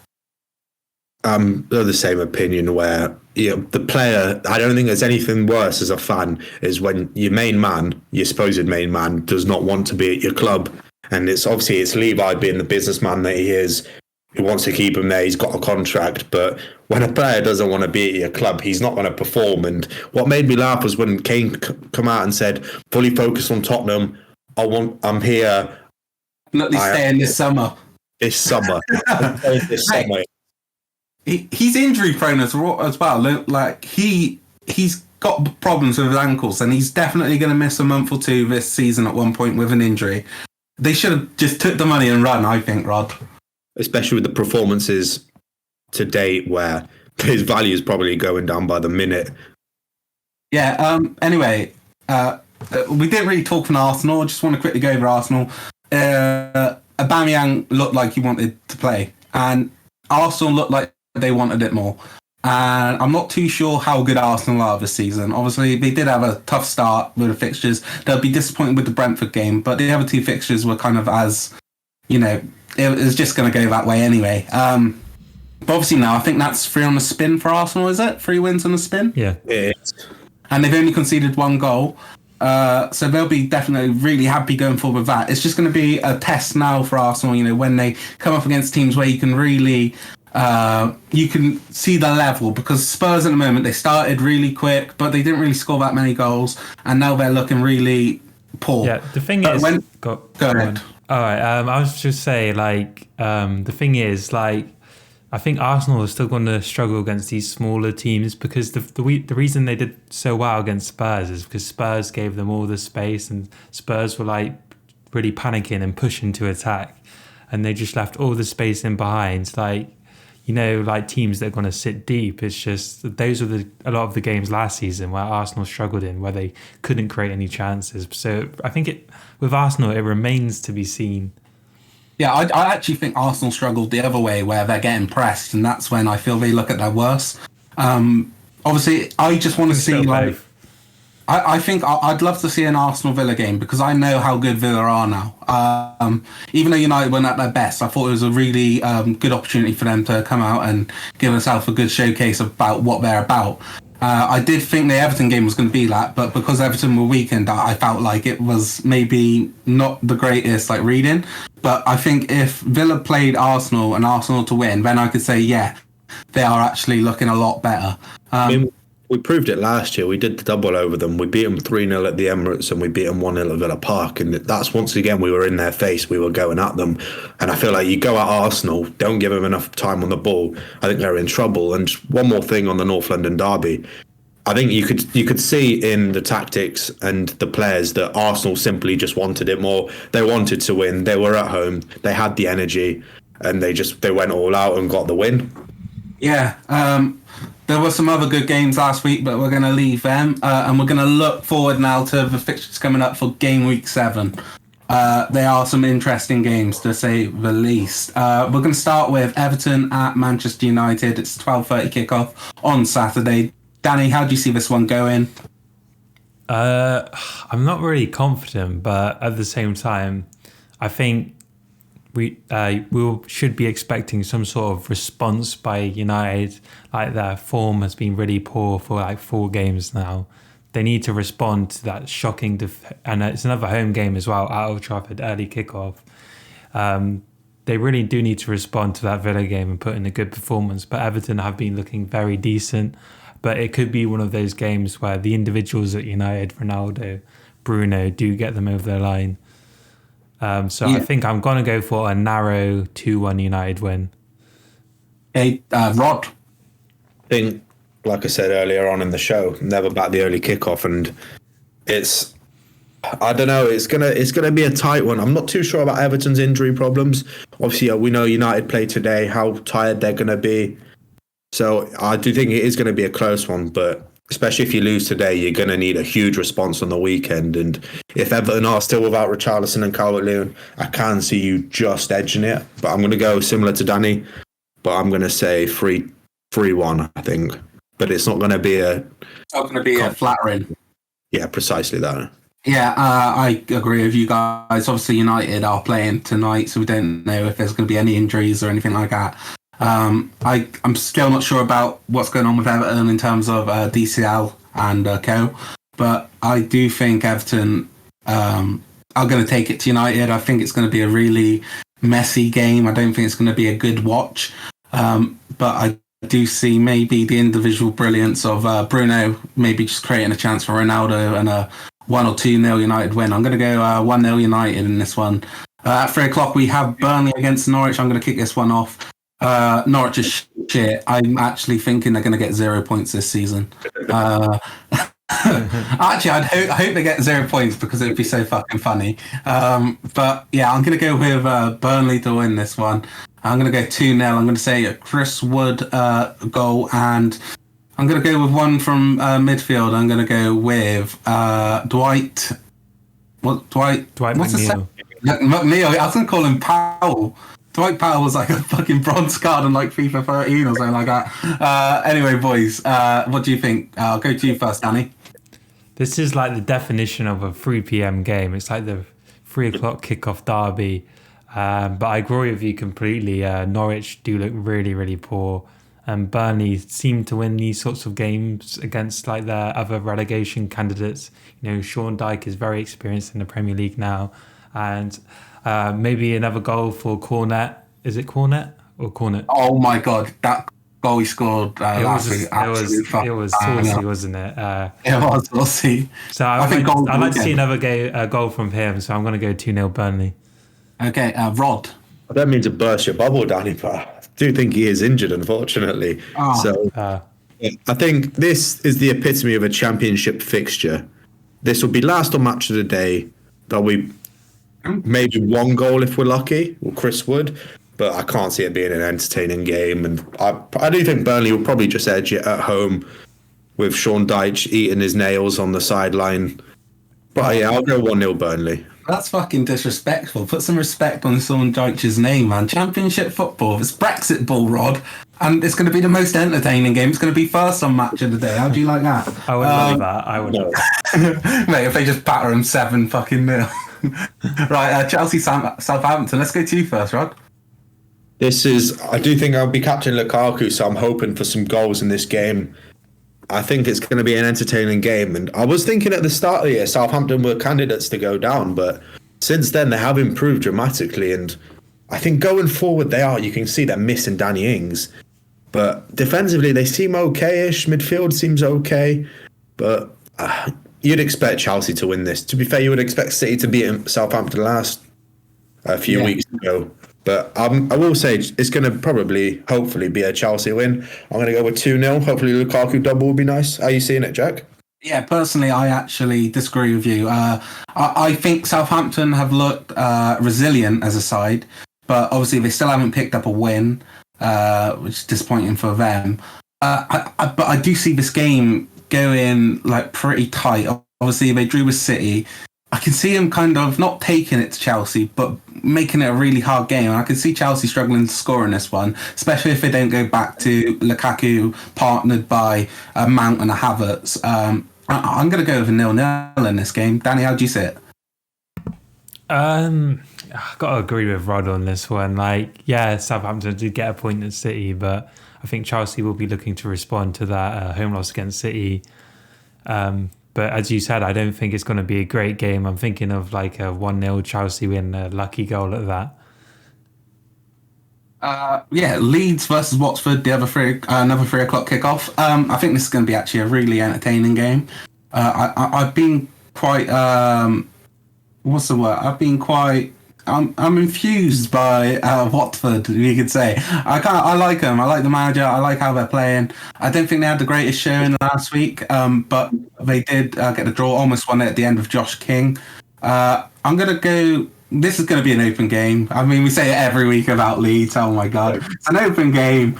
Speaker 2: I'm of the same opinion, where the player, I don't think there's anything worse as a fan is when your supposed main man, does not want to be at your club. And it's Levi being the businessman that he is, who wants to keep him there. He's got a contract, but when a player doesn't want to be at your club, he's not going to perform. And what made me laugh was when Kane come out and said, fully focused on Tottenham. I'm here.
Speaker 1: Not staying this summer.
Speaker 2: This summer.
Speaker 1: He's injury prone as well. Like he's got problems with his ankles, and he's definitely going to miss a month or two this season at one point with an injury. They should have just took the money and run, I think, Rod. Especially
Speaker 2: with the performances to date, where his value is probably going down by the minute.
Speaker 1: Yeah. Anyway, we didn't really talk on Arsenal. I just want to quickly go over Arsenal. Aubameyang looked like he wanted to play, and Arsenal looked like they wanted it more. And I'm not too sure how good Arsenal are this season. Obviously, they did have a tough start with the fixtures. They'll be disappointed with the Brentford game, but the other two fixtures were kind of it was just going to go that way anyway. But obviously now, I think that's 3 on the spin for Arsenal, is it? 3 wins on the spin?
Speaker 3: Yeah.
Speaker 1: and they've only conceded 1 goal. So they'll be definitely really happy going forward with that. It's just going to be a test now for Arsenal, when they come up against teams where you can really you can see the level, because Spurs at the moment, they started really quick, but they didn't really score that many goals, and now they're looking really poor.
Speaker 3: Yeah, the thing is... Go
Speaker 1: ahead.
Speaker 3: All right, I was just say, the thing is, I think Arsenal is still going to struggle against these smaller teams, because the reason they did so well against Spurs is because Spurs gave them all the space, and Spurs were really panicking and pushing to attack, and they just left all the space in behind. Teams that are going to sit deep. It's just those are a lot of the games last season where Arsenal struggled in, where they couldn't create any chances. So I think with Arsenal, it remains to be seen.
Speaker 1: Yeah, I actually think Arsenal struggled the other way, where they're getting pressed, and that's when I feel they look at their worst. Obviously, I just want to see I think I'd love to see an Arsenal Villa game, because I know how good Villa are now. Even though United weren't at their best, I thought it was a really good opportunity for them to come out and give themselves a good showcase about what they're about. I did think the Everton game was going to be that, but because Everton were weakened, I felt like it was maybe not the greatest reading. But I think if Villa played Arsenal and Arsenal to win, then I could say, yeah, they are actually looking a lot better.
Speaker 2: We proved it last year. We did the double over them. We beat them 3-0 at the Emirates, and we beat them 1-0 at Villa Park. And that's, once again, we were in their face. We were going at them. And I feel like you go at Arsenal, don't give them enough time on the ball, I think they're in trouble. And one more thing on the North London derby. I think you could see in the tactics and the players that Arsenal simply just wanted it more. They wanted to win. They were at home. They had the energy, and they went all out and got the win.
Speaker 1: Yeah. There were some other good games last week, but we're going to leave them. And we're going to look forward now to the fixtures coming up for Gameweek 7. There are some interesting games, to say the least. We're going to start with Everton at Manchester United. It's a 12:30 kickoff on Saturday. Danny, how do you see this one going?
Speaker 3: I'm not really confident, but at the same time, I think we should be expecting some sort of response by United. Their form has been really poor for 4 games now. They need to respond to that shocking and it's another home game as well at Old Trafford, early kickoff. They really do need to respond to that Villa game and put in a good performance. But Everton have been looking very decent. But it could be one of those games where the individuals at United, Ronaldo, Bruno, do get them over the line. I think I'm going to go for a narrow 2-1 United win.
Speaker 1: Hey, Rod?
Speaker 2: I think, like I said earlier on in the show, never back the early kickoff, and I don't know, it's gonna be a tight one. I'm not too sure about Everton's injury problems. Obviously, we know United play today, how tired they're going to be. So I do think it is going to be a close one, but especially if you lose today, you're going to need a huge response on the weekend. And if Everton are still without Richarlison and Calvert-Lewin, I can see you just edging it. But I'm going to go similar to Danny, but I'm going to say 3-1, I think. But it's not going to be a
Speaker 1: flattering.
Speaker 2: Yeah, precisely that.
Speaker 1: Yeah, I agree with you guys. Obviously, United are playing tonight, so we don't know if there's going to be any injuries or anything like that. I'm still not sure about what's going on with Everton in terms of DCL and co. But I do think Everton are going to take it to United. I think it's going to be a really messy game. I don't think it's going to be a good watch. But I do see maybe the individual brilliance of Bruno maybe just creating a chance for Ronaldo and a 1 or 2-0 United win. I'm going to go 1-0 United in this one. At 3 o'clock, we have Burnley against Norwich. I'm going to kick this one off. Norwich is shit. I'm actually thinking they're going to get 0 points this season. Actually, I hope they get 0 points because it would be so fucking funny. But yeah, I'm going to go with Burnley to win this one. I'm going to go 2-0. I'm going to say a Chris Wood goal, and I'm going to go with one from midfield. I'm going to go with Dwight. What? Dwight
Speaker 3: McNeil.
Speaker 1: McNeil. I was going to call him Powell. Dwight Powell was like a fucking bronze card in FIFA 13 or something like that. Anyway, boys, what do you think? I'll go to you first, Danny.
Speaker 3: This is like the definition of a 3 p.m. game. It's like the 3 o'clock kickoff derby. But I agree with you completely. Norwich do look really, really poor. and Burnley seem to win these sorts of games against like their other relegation candidates. You know, Sean Dyche is very experienced in the Premier League now, and maybe another goal for Cornet. Is it Cornet or Cornet?
Speaker 1: Oh my God, that goal he scored last week.
Speaker 3: It was saucy, wasn't it?
Speaker 1: It was saucy.
Speaker 3: So I'd like to see another goal from him. So I'm going to go 2-0 Burnley.
Speaker 1: Okay, Rod.
Speaker 2: I don't mean to burst your bubble, Danny, but I do think he is injured, unfortunately. So I think this is the epitome of a championship fixture. This will be last on match of the day. There'll be maybe one goal if we're lucky, or Chris would, but I can't see it being an entertaining game. And I do think Burnley will probably just edge it at home with Sean Dyche eating his nails on the sideline. But yeah, I'll go 1-0 Burnley.
Speaker 1: That's fucking disrespectful. Put some respect on Sean Dyche's name, man. Championship football. It's Brexit ball, Rod. And it's going to be the most entertaining game. It's going to be first on match of the day. How do you like that?
Speaker 3: I would love that. I would love that.
Speaker 1: Mate, if they just batter him 7 fucking nil. Right, Chelsea, Southampton. Let's go to you first, Rod.
Speaker 2: I do think I'll be captain Lukaku, so I'm hoping for some goals in this game. I think it's going to be an entertaining game. And I was thinking at the start of the year, Southampton were candidates to go down, but since then they have improved dramatically. And I think going forward, you can see they're missing Danny Ings. But defensively, they seem okay-ish. Midfield seems okay. But you'd expect Chelsea to win this. To be fair, you would expect City to beat Southampton a few weeks ago. But I will say it's going to hopefully be a Chelsea win. I'm going to go with 2-0. Hopefully Lukaku double will be nice. How are you seeing it, Jack?
Speaker 1: Yeah, personally, I actually disagree with you. I think Southampton have looked resilient as a side, but obviously they still haven't picked up a win, which is disappointing for them. But I do see this game going like pretty tight. Obviously, they drew with City. I can see him kind of not taking it to Chelsea, but making it a really hard game. And I can see Chelsea struggling to score in this one, especially if they don't go back to Lukaku partnered by a Mount and a Havertz. I'm going to go with a 0-0 in this game. Danny, how do you see it?
Speaker 3: I've got to agree with Rod on this one. Southampton did get a point at City, but I think Chelsea will be looking to respond to that home loss against City. But as you said, I don't think it's going to be a great game. I'm thinking of like a 1-0 Chelsea win, a lucky goal at that.
Speaker 1: Leeds versus Watford, another 3 o'clock kickoff. I think this is going to be actually a really entertaining game. I've been quite, what's the word? I'm infused by Watford, you could say. I like them. I like the manager. I like how they're playing. I don't think they had the greatest showing last week, but they did get the draw. Almost won it at the end of Josh King. I'm going to go... This is going to be an open game. I mean, we say it every week about Leeds. Oh, my God. It's an open game.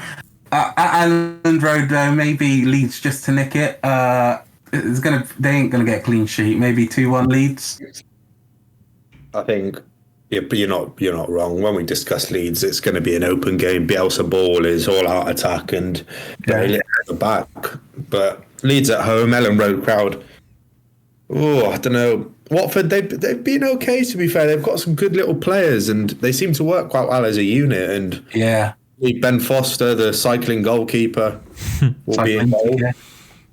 Speaker 1: At Elland Road, though, maybe Leeds just to nick it. They ain't going to get a clean sheet. Maybe 2-1 Leeds.
Speaker 2: I think... Yeah, but you're not wrong. When we discuss Leeds, it's going to be an open game. Bielsa ball is all out attack and very little at the back. But Leeds at home, Ellen Road crowd. Oh, I don't know. Watford, they've been okay, to be fair. They've got some good little players and they seem to work quite well as a unit. And Ben Foster, the cycling goalkeeper, will be in goal. Yeah.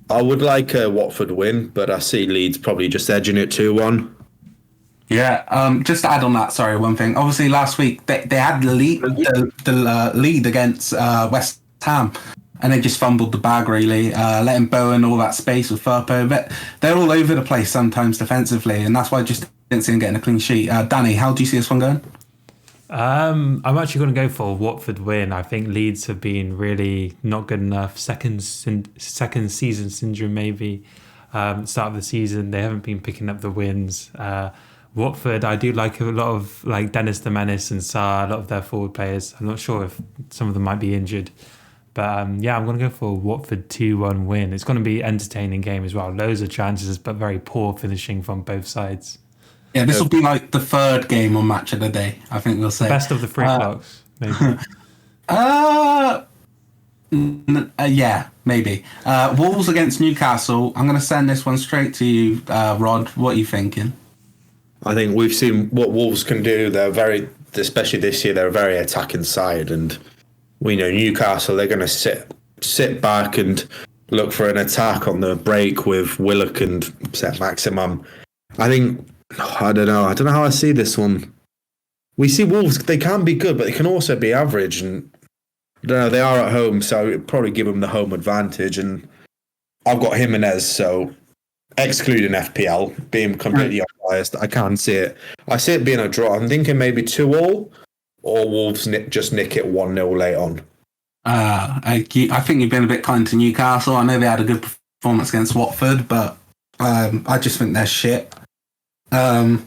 Speaker 2: I would like a Watford win, but I see Leeds probably just edging it 2-1.
Speaker 1: Yeah, just to add on that, sorry, one thing. Obviously, last week they had the lead against West Ham, and they just fumbled the bag, really, letting Bowen all that space with Firpo. But they're all over the place sometimes defensively, and that's why I just didn't see them getting a clean sheet. Danny, how do you see this one going?
Speaker 3: I'm actually going to go for a Watford win. I think Leeds have been really not good enough. Second season syndrome, maybe. Start of the season, they haven't been picking up the wins. Watford, I do like a lot of like Dennis the Menace and Sarr, a lot of their forward players. I'm not sure if some of them might be injured. But I'm going to go for a Watford 2-1 win. It's going to be an entertaining game as well. Loads of chances, but very poor finishing from both sides.
Speaker 1: Yeah, this will be like the third game on Match of the Day, I think we'll say.
Speaker 3: Best of the 3 o'clocks, maybe.
Speaker 1: Yeah, maybe. Wolves against Newcastle. I'm going to send this one straight to you, Rod. What are you thinking?
Speaker 2: I think we've seen what Wolves can do. Especially this year, they're a very attacking side. And we know Newcastle, they're going to sit sit back and look for an attack on the break with Willock and set maximum. I think, I don't know how I see this one. We see Wolves, they can be good, but they can also be average. And I don't know, they are at home, so it'd probably give them the home advantage. And I've got Jimenez, so excluding FPL, being completely unbiased, I can't see it. I see it being a draw. I'm thinking maybe 2-2, or Wolves just nick it 1-0 late on.
Speaker 1: I think you've been a bit kind to Newcastle. I know they had a good performance against Watford, but I just think they're shit. I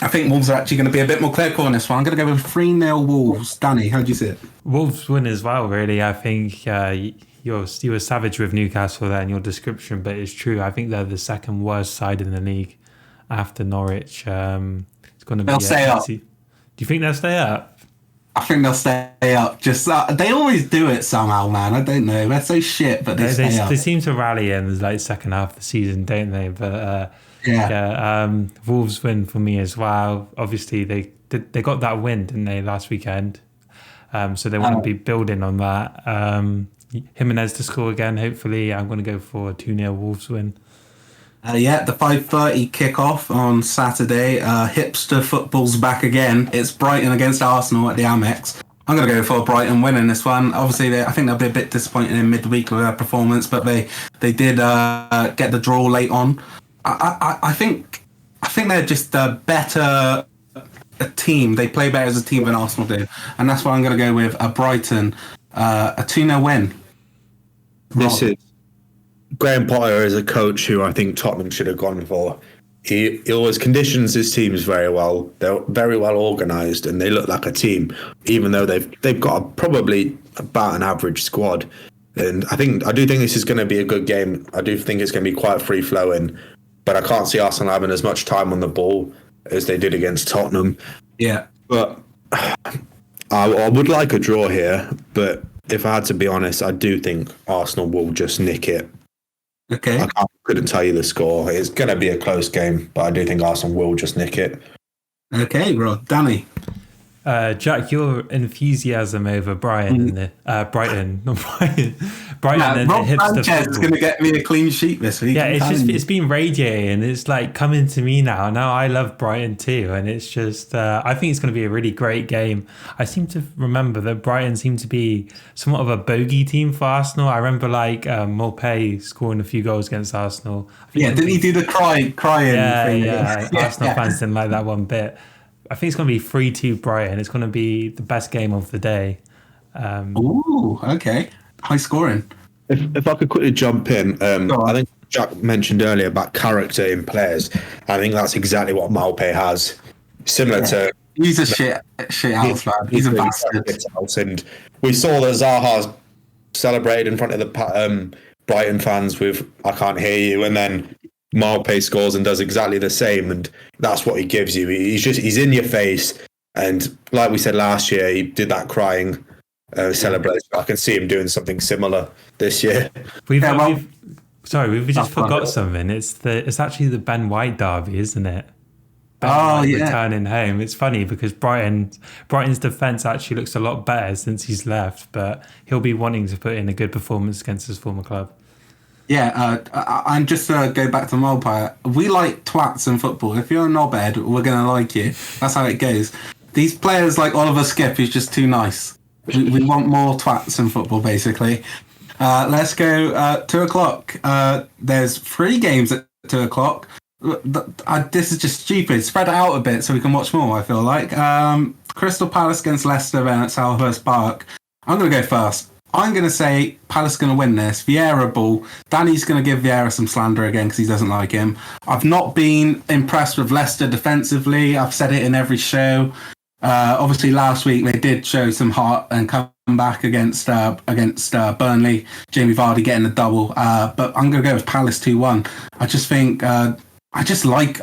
Speaker 1: think Wolves are actually going to be a bit more clear-cut on this one. I'm going to go with 3-0 Wolves. Danny, how do you see it?
Speaker 3: Wolves win as well, really. I think you were savage with Newcastle there in your description, but it's true. I think they're the second worst side in the league after Norwich. It's going to be...
Speaker 1: They'll stay up.
Speaker 3: Do you think they'll stay up?
Speaker 1: I think they'll stay up. Just they always do it somehow, man. I don't know. They're so shit, but they stay up.
Speaker 3: They seem to rally in the second half of the season, don't they? But Wolves win for me as well. Obviously, they got that win, didn't they, last weekend? So they want to be building on that. Jimenez to score again. Hopefully, I'm going to go for a 2-0 Wolves win.
Speaker 1: The 5:30 kickoff on Saturday. Hipster football's back again. It's Brighton against Arsenal at the Amex. I'm going to go for Brighton winning this one. Obviously, I think they'll be a bit disappointed in midweek with their performance, but they did get the draw late on. I think they're just a better team. They play better as a team than Arsenal do, and that's why I'm going to go with a Brighton, a 2-0 win.
Speaker 2: Graham Potter is a coach who I think Tottenham should have gone for. He always conditions his teams very well. They're very well organised and they look like a team, even though they've got probably about an average squad. And I do think this is going to be a good game. I do think it's going to be quite free flowing, but I can't see Arsenal having as much time on the ball as they did against Tottenham.
Speaker 1: Yeah,
Speaker 2: but I would like a draw here. But if I had to be honest, I do think Arsenal will just nick it.
Speaker 1: Okay.
Speaker 2: I couldn't tell you the score. It's going to be a close game, but I do think Arsenal will just nick it.
Speaker 1: Okay, Rod. Danny.
Speaker 3: Jack, your enthusiasm over Brighton, Brighton, and
Speaker 1: Rob
Speaker 3: the hipster
Speaker 1: Sanchez is going to get me a clean sheet this week.
Speaker 3: Yeah, it's been radiating. It's like coming to me now. Now I love Brighton too, and it's just I think it's going to be a really great game. I seem to remember that Brighton seemed to be somewhat of a bogey team for Arsenal. I remember Maupay scoring a few goals against Arsenal.
Speaker 1: Didn't he do the crying thing?
Speaker 3: Yeah. Arsenal fans didn't like that one bit. I think it's going to be 3-2 Brighton. It's going to be the best game of the day.
Speaker 1: Ooh, okay. High scoring.
Speaker 2: If I could quickly jump in, I think Jack mentioned earlier about character in players. I think that's exactly what Maupay has. Similar to...
Speaker 1: He's a shit house, man. He's a bastard.
Speaker 2: And we saw that Zaha celebrated in front of the Brighton fans with "I can't hear you," and then Maupay scores and does exactly the same, and that's what he gives you. He's in your face, and like we said last year, he did that crying celebration. I can see him doing something similar this year.
Speaker 3: We've just forgot something. It's actually the Ben White derby, isn't it? Returning home. It's funny because Brighton's defence actually looks a lot better since he's left, but he'll be wanting to put in a good performance against his former club.
Speaker 1: Yeah, and just to go back to Maupay, we like twats in football. If you're a knobhead, we're going to like you. That's how it goes. These players like Oliver Skipp, who's just too nice. We want more twats in football, basically. Let's go 2 o'clock. There's 3 games at 2 o'clock. This is just stupid. Spread it out a bit so we can watch more, I feel like. Crystal Palace against Leicester then at Selhurst Park. I'm going to go first. I'm going to say Palace going to win this. Vieira ball. Danny's going to give Vieira some slander again because he doesn't like him. I've not been impressed with Leicester defensively. I've said it in every show. Obviously, last week they did show some heart and come back against Burnley. Jamie Vardy getting a double. But I'm going to go with Palace 2-1. I just think I just like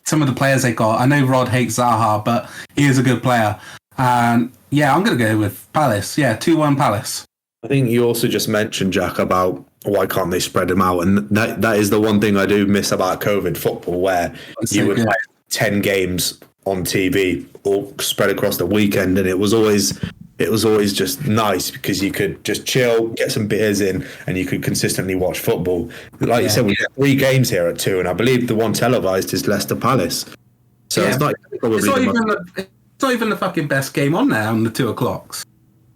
Speaker 1: some of the players they got. I know Rod hates Zaha, but he is a good player. I'm going to go with Palace. 2-1 Palace.
Speaker 2: I think you also just mentioned, Jack, about why can't they spread them out? And that is the one thing I do miss about COVID football, where you would play 10 games on TV all spread across the weekend, and it was always it was always just nice because you could just chill, get some beers in, and you could consistently watch football. Like you said, we get 3 games here at 2, and I believe the one televised is Leicester Palace. So it's not
Speaker 1: even the fucking best game on there on the 2 o'clocks.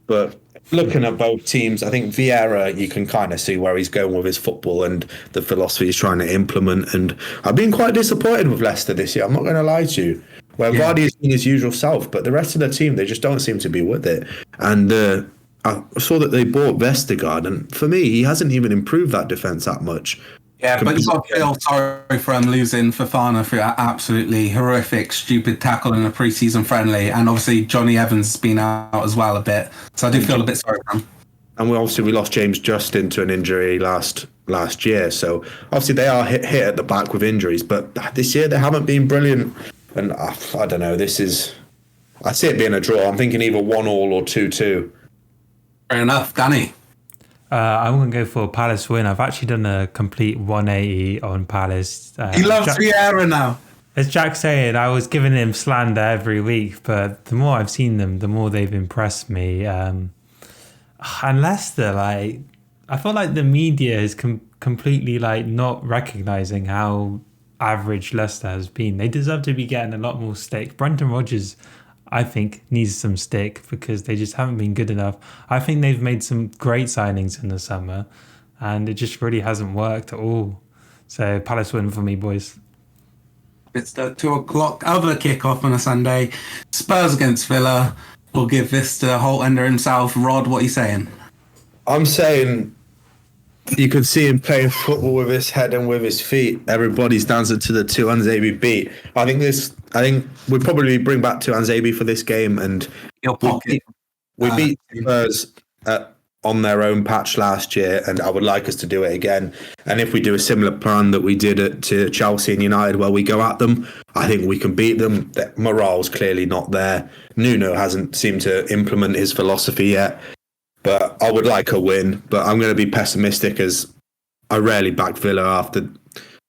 Speaker 2: But looking at both teams, I think Vieira, you can kind of see where he's going with his football and the philosophy he's trying to implement. And I've been quite disappointed with Leicester this year. I'm not going to lie to you. Where Vardy has been his usual self, but the rest of the team, they just don't seem to be with it. And I saw that they bought Vestergaard, and for me, he hasn't even improved that defence that much.
Speaker 1: Yeah, but you've got to feel sorry for him losing Fofana for that absolutely horrific, stupid tackle in a pre-season friendly, and obviously Johnny Evans has been out as well a bit, so I do feel a bit sorry for him.
Speaker 2: And we lost James Justin to an injury last year, so obviously they are hit at the back with injuries, but this year they haven't been brilliant. And I don't know, I see it being a draw. I'm thinking either 1-1 or 2-2.
Speaker 1: Fair enough. Danny?
Speaker 3: I'm going to go for a Palace win. I've actually done a complete 180 on Palace.
Speaker 1: He loves Vieira now.
Speaker 3: As Jack saying, I was giving him slander every week, but the more I've seen them, the more they've impressed me. And Leicester, I feel like the media is completely not recognising how average Leicester has been. They deserve to be getting a lot more stick. Brendan Rodgers, I think, needs some stick because they just haven't been good enough. I think they've made some great signings in the summer and it just really hasn't worked at all. So Palace win for me, boys.
Speaker 1: It's the 2 o'clock other kickoff on a Sunday. Spurs against Villa. We'll give this to Holtender himself. Rod, what are you saying? I'm
Speaker 2: saying you could see him playing football with his head and with his feet. Everybody's dancing to the Tuanzebe beat. I think we'll probably bring back Tuanzebe for this game, and we beat Spurs on their own patch last year, and I would like us to do it again. And if we do a similar plan that we did to Chelsea and United, where we go at them, I think we can beat them. The morale's clearly not there. Nuno hasn't seemed to implement his philosophy yet. But I would like a win, but I'm going to be pessimistic as I rarely back Villa after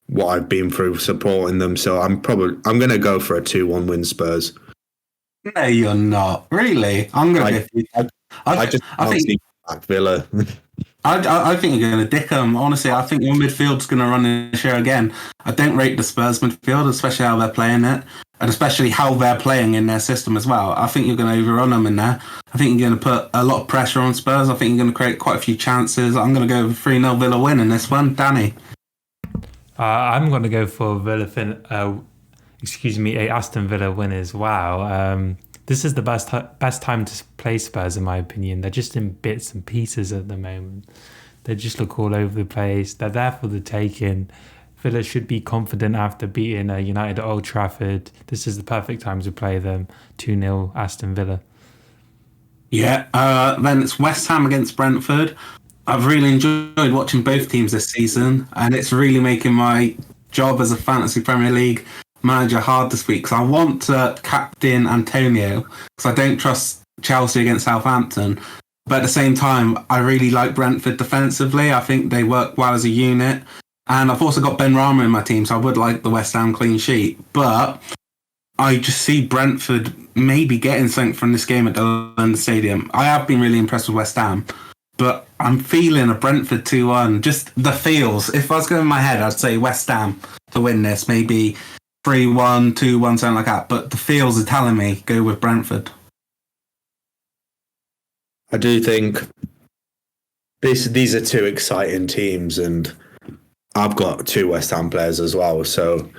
Speaker 2: what I've been through supporting them. So I'm going to go for a 2-1 win Spurs.
Speaker 1: No, you're not. Really? I'm going to
Speaker 2: I think back Villa.
Speaker 1: I think you're going to dick them. Honestly, I think your midfield's going to run the show again. I don't rate the Spurs midfield, especially how they're playing it, and especially how they're playing in their system as well. I think you're going to overrun them in there. I think you're going to put a lot of pressure on Spurs. I think you're going to create quite a few chances. I'm going to go 3-0 Villa win in this one. Danny?
Speaker 3: I'm going to go for a Aston Villa win as well. This is the best time to play Spurs, in my opinion. They're just in bits and pieces at the moment. They just look all over the place. They're there for the taking. Villa should be confident after beating United at Old Trafford. This is the perfect time to play them. 2-0 Aston Villa.
Speaker 1: Yeah, then it's West Ham against Brentford. I've really enjoyed watching both teams this season, and it's really making my job as a fantasy Premier League manager hard this week, because I want to captain Antonio because I don't trust Chelsea against Southampton, but at the same time I really like Brentford defensively. I think they work well as a unit, and I've also got Ben Rama in my team, so I would like the West Ham clean sheet, but I just see Brentford maybe getting something from this game at the London Stadium. I have been really impressed with West Ham, but I'm feeling a Brentford 2-1, just the feels. If I was going in my head, I'd say West Ham to win this, maybe 3-1, 2-1, something like that. But the feels are telling me go with Brentford.
Speaker 2: I do think these are two exciting teams, and I've got 2 West Ham players as well. So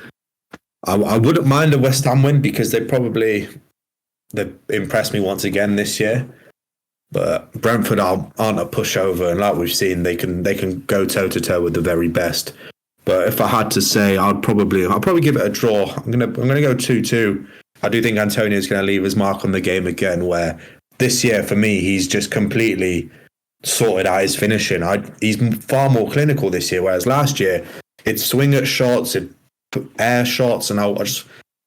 Speaker 2: I wouldn't mind a West Ham win because they've impressed me once again this year. But Brentford aren't a pushover, and like we've seen, they can go toe to toe with the very best. But if I had to say, I'll probably give it a draw. I'm gonna go 2-2. I do think Antonio's going to leave his mark on the game again. Where this year for me, he's just completely sorted out his finishing. He's far more clinical this year, whereas last year it'd swing at shots, it'd air shots, and I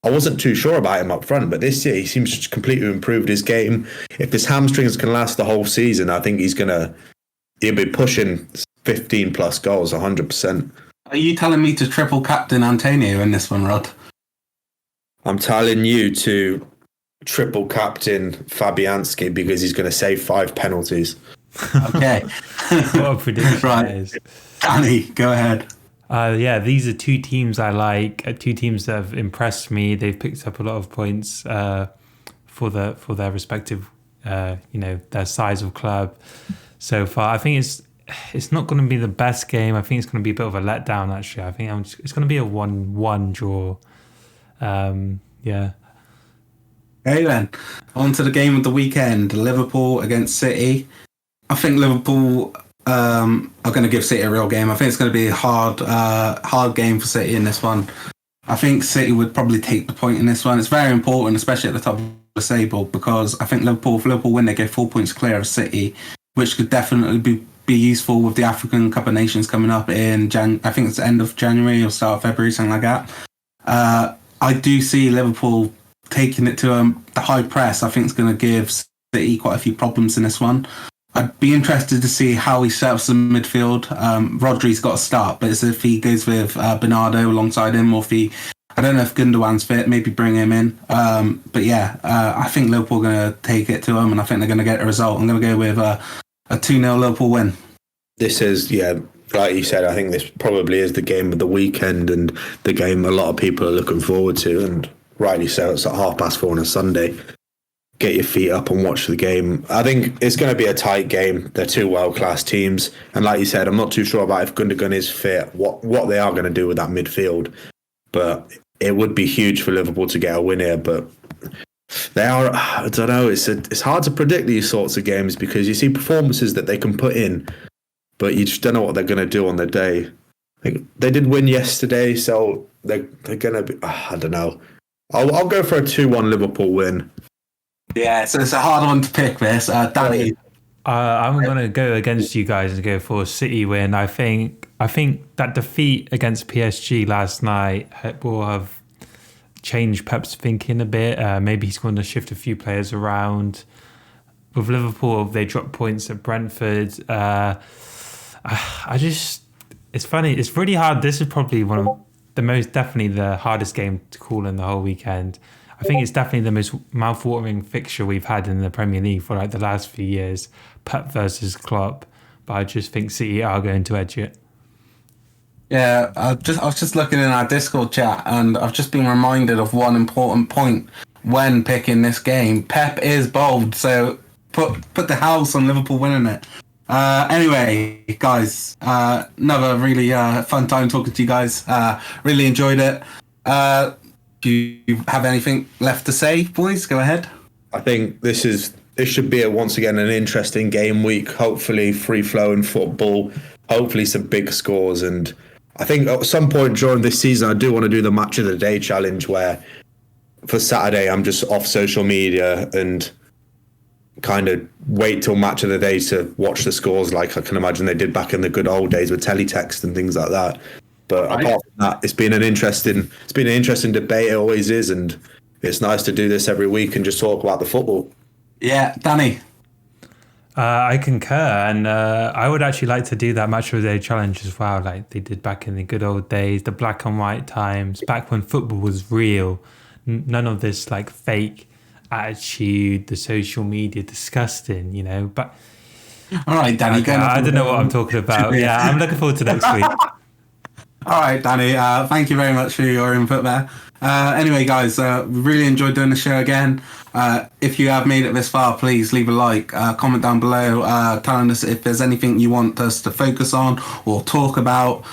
Speaker 2: wasn't too sure about him up front. But this year he seems to completely improved his game. If his hamstrings can last the whole season, I think he'll be pushing 15 plus goals, 100%.
Speaker 1: Are you telling me to triple captain Antonio in this one, Rod?
Speaker 2: I'm telling you to triple captain Fabianski because he's going to save 5 penalties.
Speaker 1: Okay.
Speaker 3: What a prediction
Speaker 1: Right.
Speaker 3: that is.
Speaker 1: Danny, go ahead.
Speaker 3: Yeah, these are two teams I like. Two teams that have impressed me. They've picked up a lot of points for their respective, their size of club so far. I think it's not going to be the best game. I think it's going to be a bit of a letdown. Actually, I think it's going to be a 1-1 draw. Yeah.
Speaker 1: Okay then, on to the game of the weekend, Liverpool against City. I think Liverpool are going to give City a real game. I think it's going to be a hard game for City in this one. I think City would probably take the point in this one. It's very important, especially at the top of the table, because I think if Liverpool win, they get 4 points clear of City, which could definitely be useful with the African Cup of Nations coming up in I think it's the end of January or start of February, something like that. I do see Liverpool taking it to the high press. I think it's going to give City quite a few problems in this one. I'd be interested to see how he sets the midfield. Rodri's got to start, but it's if he goes with Bernardo alongside him, or if I don't know if Gundogan's fit, maybe bring him in. But yeah, I think Liverpool are going to take it to him, and I think they're going to get a result. I'm going to go with a 2-0 Liverpool win.
Speaker 2: This is, like you said, I think this probably is the game of the weekend and the game a lot of people are looking forward to, and rightly so. It's at 4:30 on a Sunday. Get your feet up and watch the game. I think it's going to be a tight game. They're two world-class teams. And like you said, I'm not too sure about if Gundogan is fit, what they are going to do with that midfield. But it would be huge for Liverpool to get a win here. But they are, I don't know, it's hard to predict these sorts of games because you see performances that they can put in, but you just don't know what they're going to do on the day. I think they did win yesterday, so they're going to be, I don't know. I'll go for a 2-1 Liverpool win.
Speaker 1: Yeah, so it's a hard one to pick this. Danny.
Speaker 3: I'm going to go against you guys and go for a City win. I think that defeat against PSG last night will have changed Pep's thinking a bit. Maybe he's going to shift a few players around. With Liverpool, they dropped points at Brentford. It's funny. It's really hard. This is probably definitely the hardest game to call in the whole weekend. I think it's definitely the most mouth-watering fixture we've had in the Premier League for like the last few years, Pep versus Klopp. But I just think City are going to edge it.
Speaker 1: Yeah, I was just looking in our Discord chat, and I've just been reminded of one important point when picking this game. Pep is bold, so put the house on Liverpool winning it. Anyway, guys, another really fun time talking to you guys. Really enjoyed it. Do you have anything left to say, boys? Go ahead.
Speaker 2: I think this should be once again an interesting game week. Hopefully free-flowing football. Hopefully some big scores. And I think at some point during this season, I do want to do the match of the day challenge where for Saturday, I'm just off social media and kind of wait till match of the day to watch the scores like I can imagine they did back in the good old days with teletext and things like that. But apart from that, it's been an interesting debate. It always is, and it's nice to do this every week and just talk about the football.
Speaker 1: Yeah, Danny.
Speaker 3: I concur, and I would actually like to do that match of the day challenge as well, like they did back in the good old days, the black and white times, back when football was real. None of this like fake attitude, the social media disgusting, But
Speaker 1: all right, Danny.
Speaker 3: I don't know what I'm talking about. Yeah, I'm looking forward to next week.
Speaker 1: All right, Danny. Thank you very much for your input there. Anyway, guys, we really enjoyed doing the show again. If you have made it this far, please leave a like, comment down below, telling us if there's anything you want us to focus on or talk about.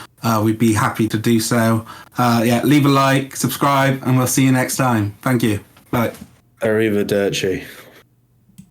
Speaker 1: We'd be happy to do so. Leave a like, subscribe, and we'll see you next time. Thank you. Bye.
Speaker 2: Arrivederci.